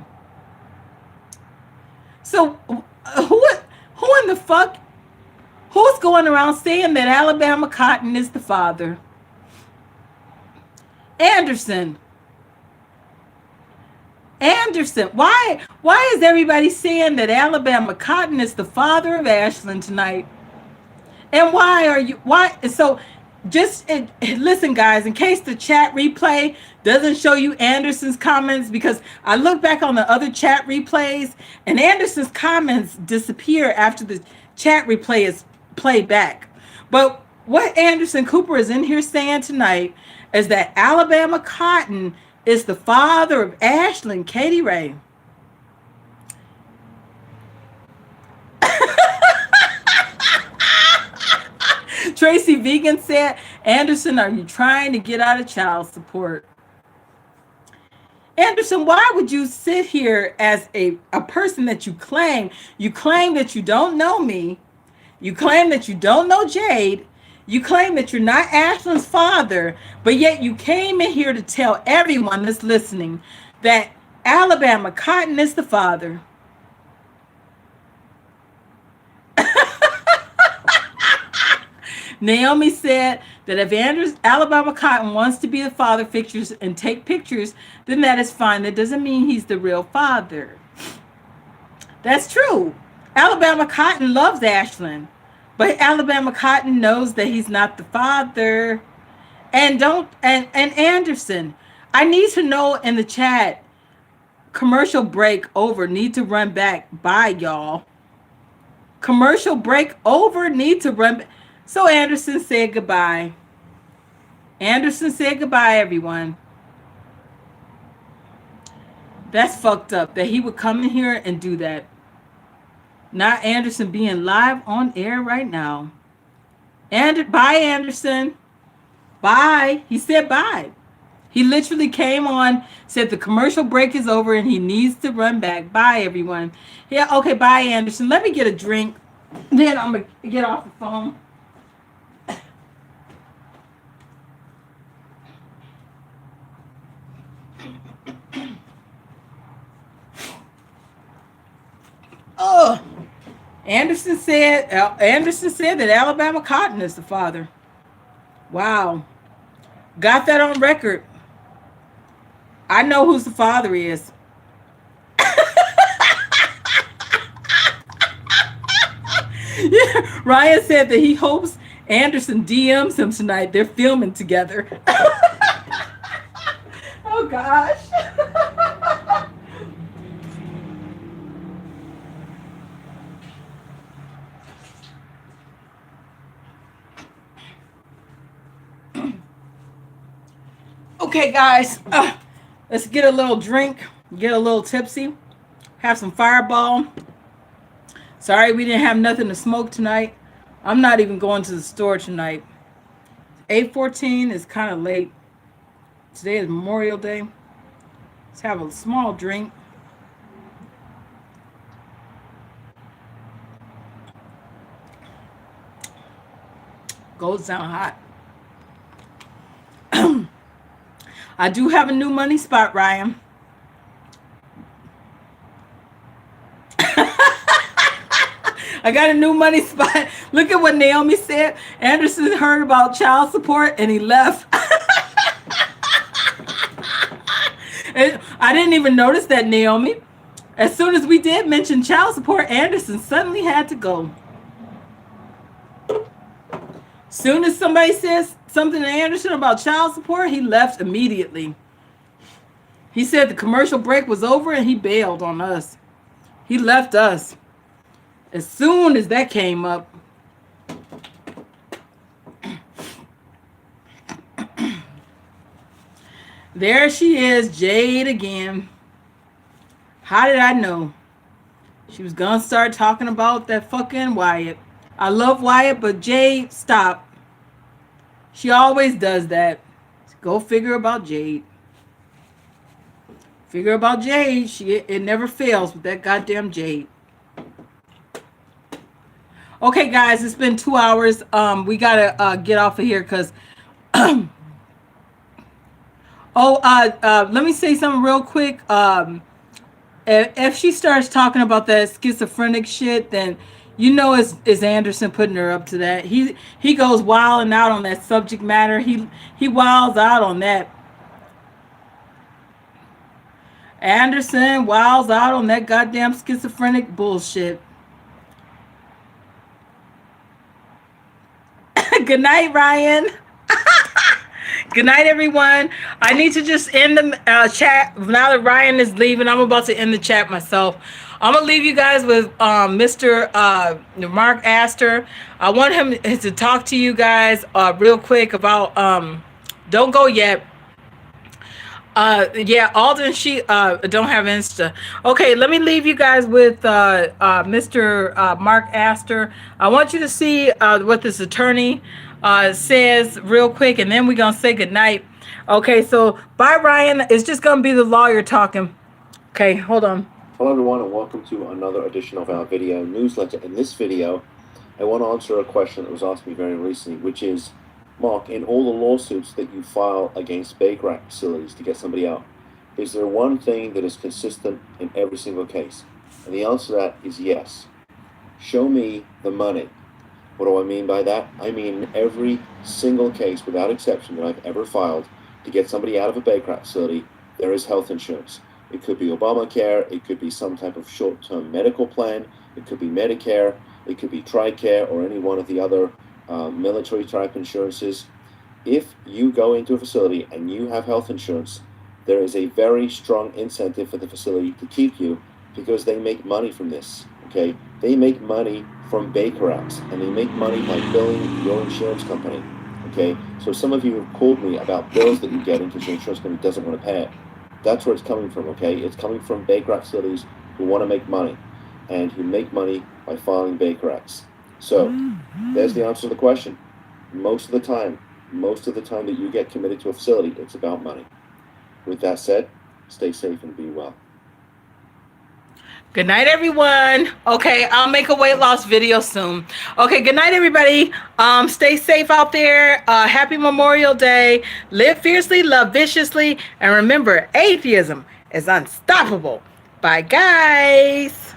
So who in the fuck? Who's going around saying that Alabama Cotton is the father? Anderson. Anderson. Why is everybody saying that Alabama Cotton is the father of Ashlyn tonight? And why? So just listen, guys, in case the chat replay doesn't show you Anderson's comments, because I look back on the other chat replays and Anderson's comments disappear after the chat replay is played back. But what Anderson Cooper is in here saying tonight is that Alabama Cotton is the father of Ashlyn, Katie Ray. Tracy Vegan said, Anderson, are you trying to get out of child support? Anderson, why would you sit here as a person that you claim that you don't know me, you claim that you don't know Jade, you claim that you're not Ashlyn's father, but yet you came in here to tell everyone that's listening that Alabama Cotton is the father. Naomi said that if Alabama Cotton wants to be the father figures and take pictures, then that is fine. That doesn't mean he's the real father. That's true. Alabama Cotton loves Ashlyn, but Alabama Cotton knows that he's not the father. And Anderson, I need to know in the chat, commercial break over, need to run back. Bye, y'all. Commercial break over, need to run back. So Anderson said goodbye. Anderson said goodbye, everyone. That's fucked up that he would come in here and do that. Not Anderson being live on air right now. And bye, Anderson. Bye. He said bye. He literally came on, said the commercial break is over and he needs to run back. Bye, everyone. Yeah, okay, bye, Anderson. Let me get a drink. Then I'm going to get off the phone. Oh, Anderson said that Alabama Cotton is the father. Wow. Got that on record. I know who's the father is. Yeah, Ryan said that he hopes Anderson DMs him tonight. They're filming together. Oh gosh. Okay, guys, let's get a little drink, get a little tipsy, have some Fireball. Sorry we didn't have nothing to smoke tonight. I'm not even going to the store tonight. 8:14 is kind of late. Today is Memorial Day. Let's have a small drink. Goes down hot. I do have a new money spot, Ryan. I got a new money spot. Look at what Naomi said. Anderson heard about child support and he left. And I didn't even notice that, Naomi. As soon as we did mention child support, Anderson suddenly had to go. Soon as somebody says something to Anderson about child support, he left immediately. He said the commercial break was over and he bailed on us. He left us as soon as that came up. There she is, Jade again. How did I know? She was gonna start talking about that fucking Wyatt. I love Wyatt, but Jade, stop. She always does that. Go figure about Jade. Figure about Jade. It never fails with that goddamn Jade. Okay, guys, it's been 2 hours. We gotta get off of here because. Let me say something real quick. If she starts talking about that schizophrenic shit, then you know it's Anderson putting her up to that. He goes wilding out on that subject matter. He wilds out on that. Anderson wilds out on that goddamn schizophrenic bullshit. Good night, Ryan. Good night, everyone. I need to just end the chat. Now that Ryan is leaving, I'm about to end the chat myself. I'm going to leave you guys with Mr. Mark Astor. I want him to talk to you guys real quick about, don't go yet. Yeah, Alden, she don't have Insta. Okay, let me leave you guys with Mr. Mark Astor. I want you to see what this attorney says real quick, and then we're gonna say goodnight. Okay, so bye, Ryan. It's just gonna be the lawyer talking. Okay, hold on. Hello everyone, and welcome to another edition of our video newsletter. In this video, I want to answer a question that was asked me very recently, which is, Mark, in all the lawsuits that you file against bake rack facilities to get somebody out, is there one thing that is consistent in every single case? And the answer to that is yes. Show me the money. What do I mean by that? I mean in every single case, without exception, that I've ever filed to get somebody out of a bake rack facility, there is health insurance. It could be Obamacare, it could be some type of short-term medical plan, it could be Medicare, it could be TRICARE, or any one of the other military type insurances. If you go into a facility and you have health insurance, there is a very strong incentive for the facility to keep you because they make money from this, okay? They make money from bake racks, and they make money by billing your insurance company, okay? So some of you have called me about bills that you get because your insurance company doesn't want to pay it. That's where it's coming from, okay? It's coming from bake rack facilities who want to make money and who make money by filing bake racks. So there's the answer to the question. Most of the time that you get committed to a facility, it's about money. With that said, stay safe and be well. Good night, everyone. Okay, I'll make a weight loss video soon. Okay, good night, everybody. Stay safe out there. Happy Memorial Day. Live fiercely, love viciously, and remember, atheism is unstoppable. Bye, guys.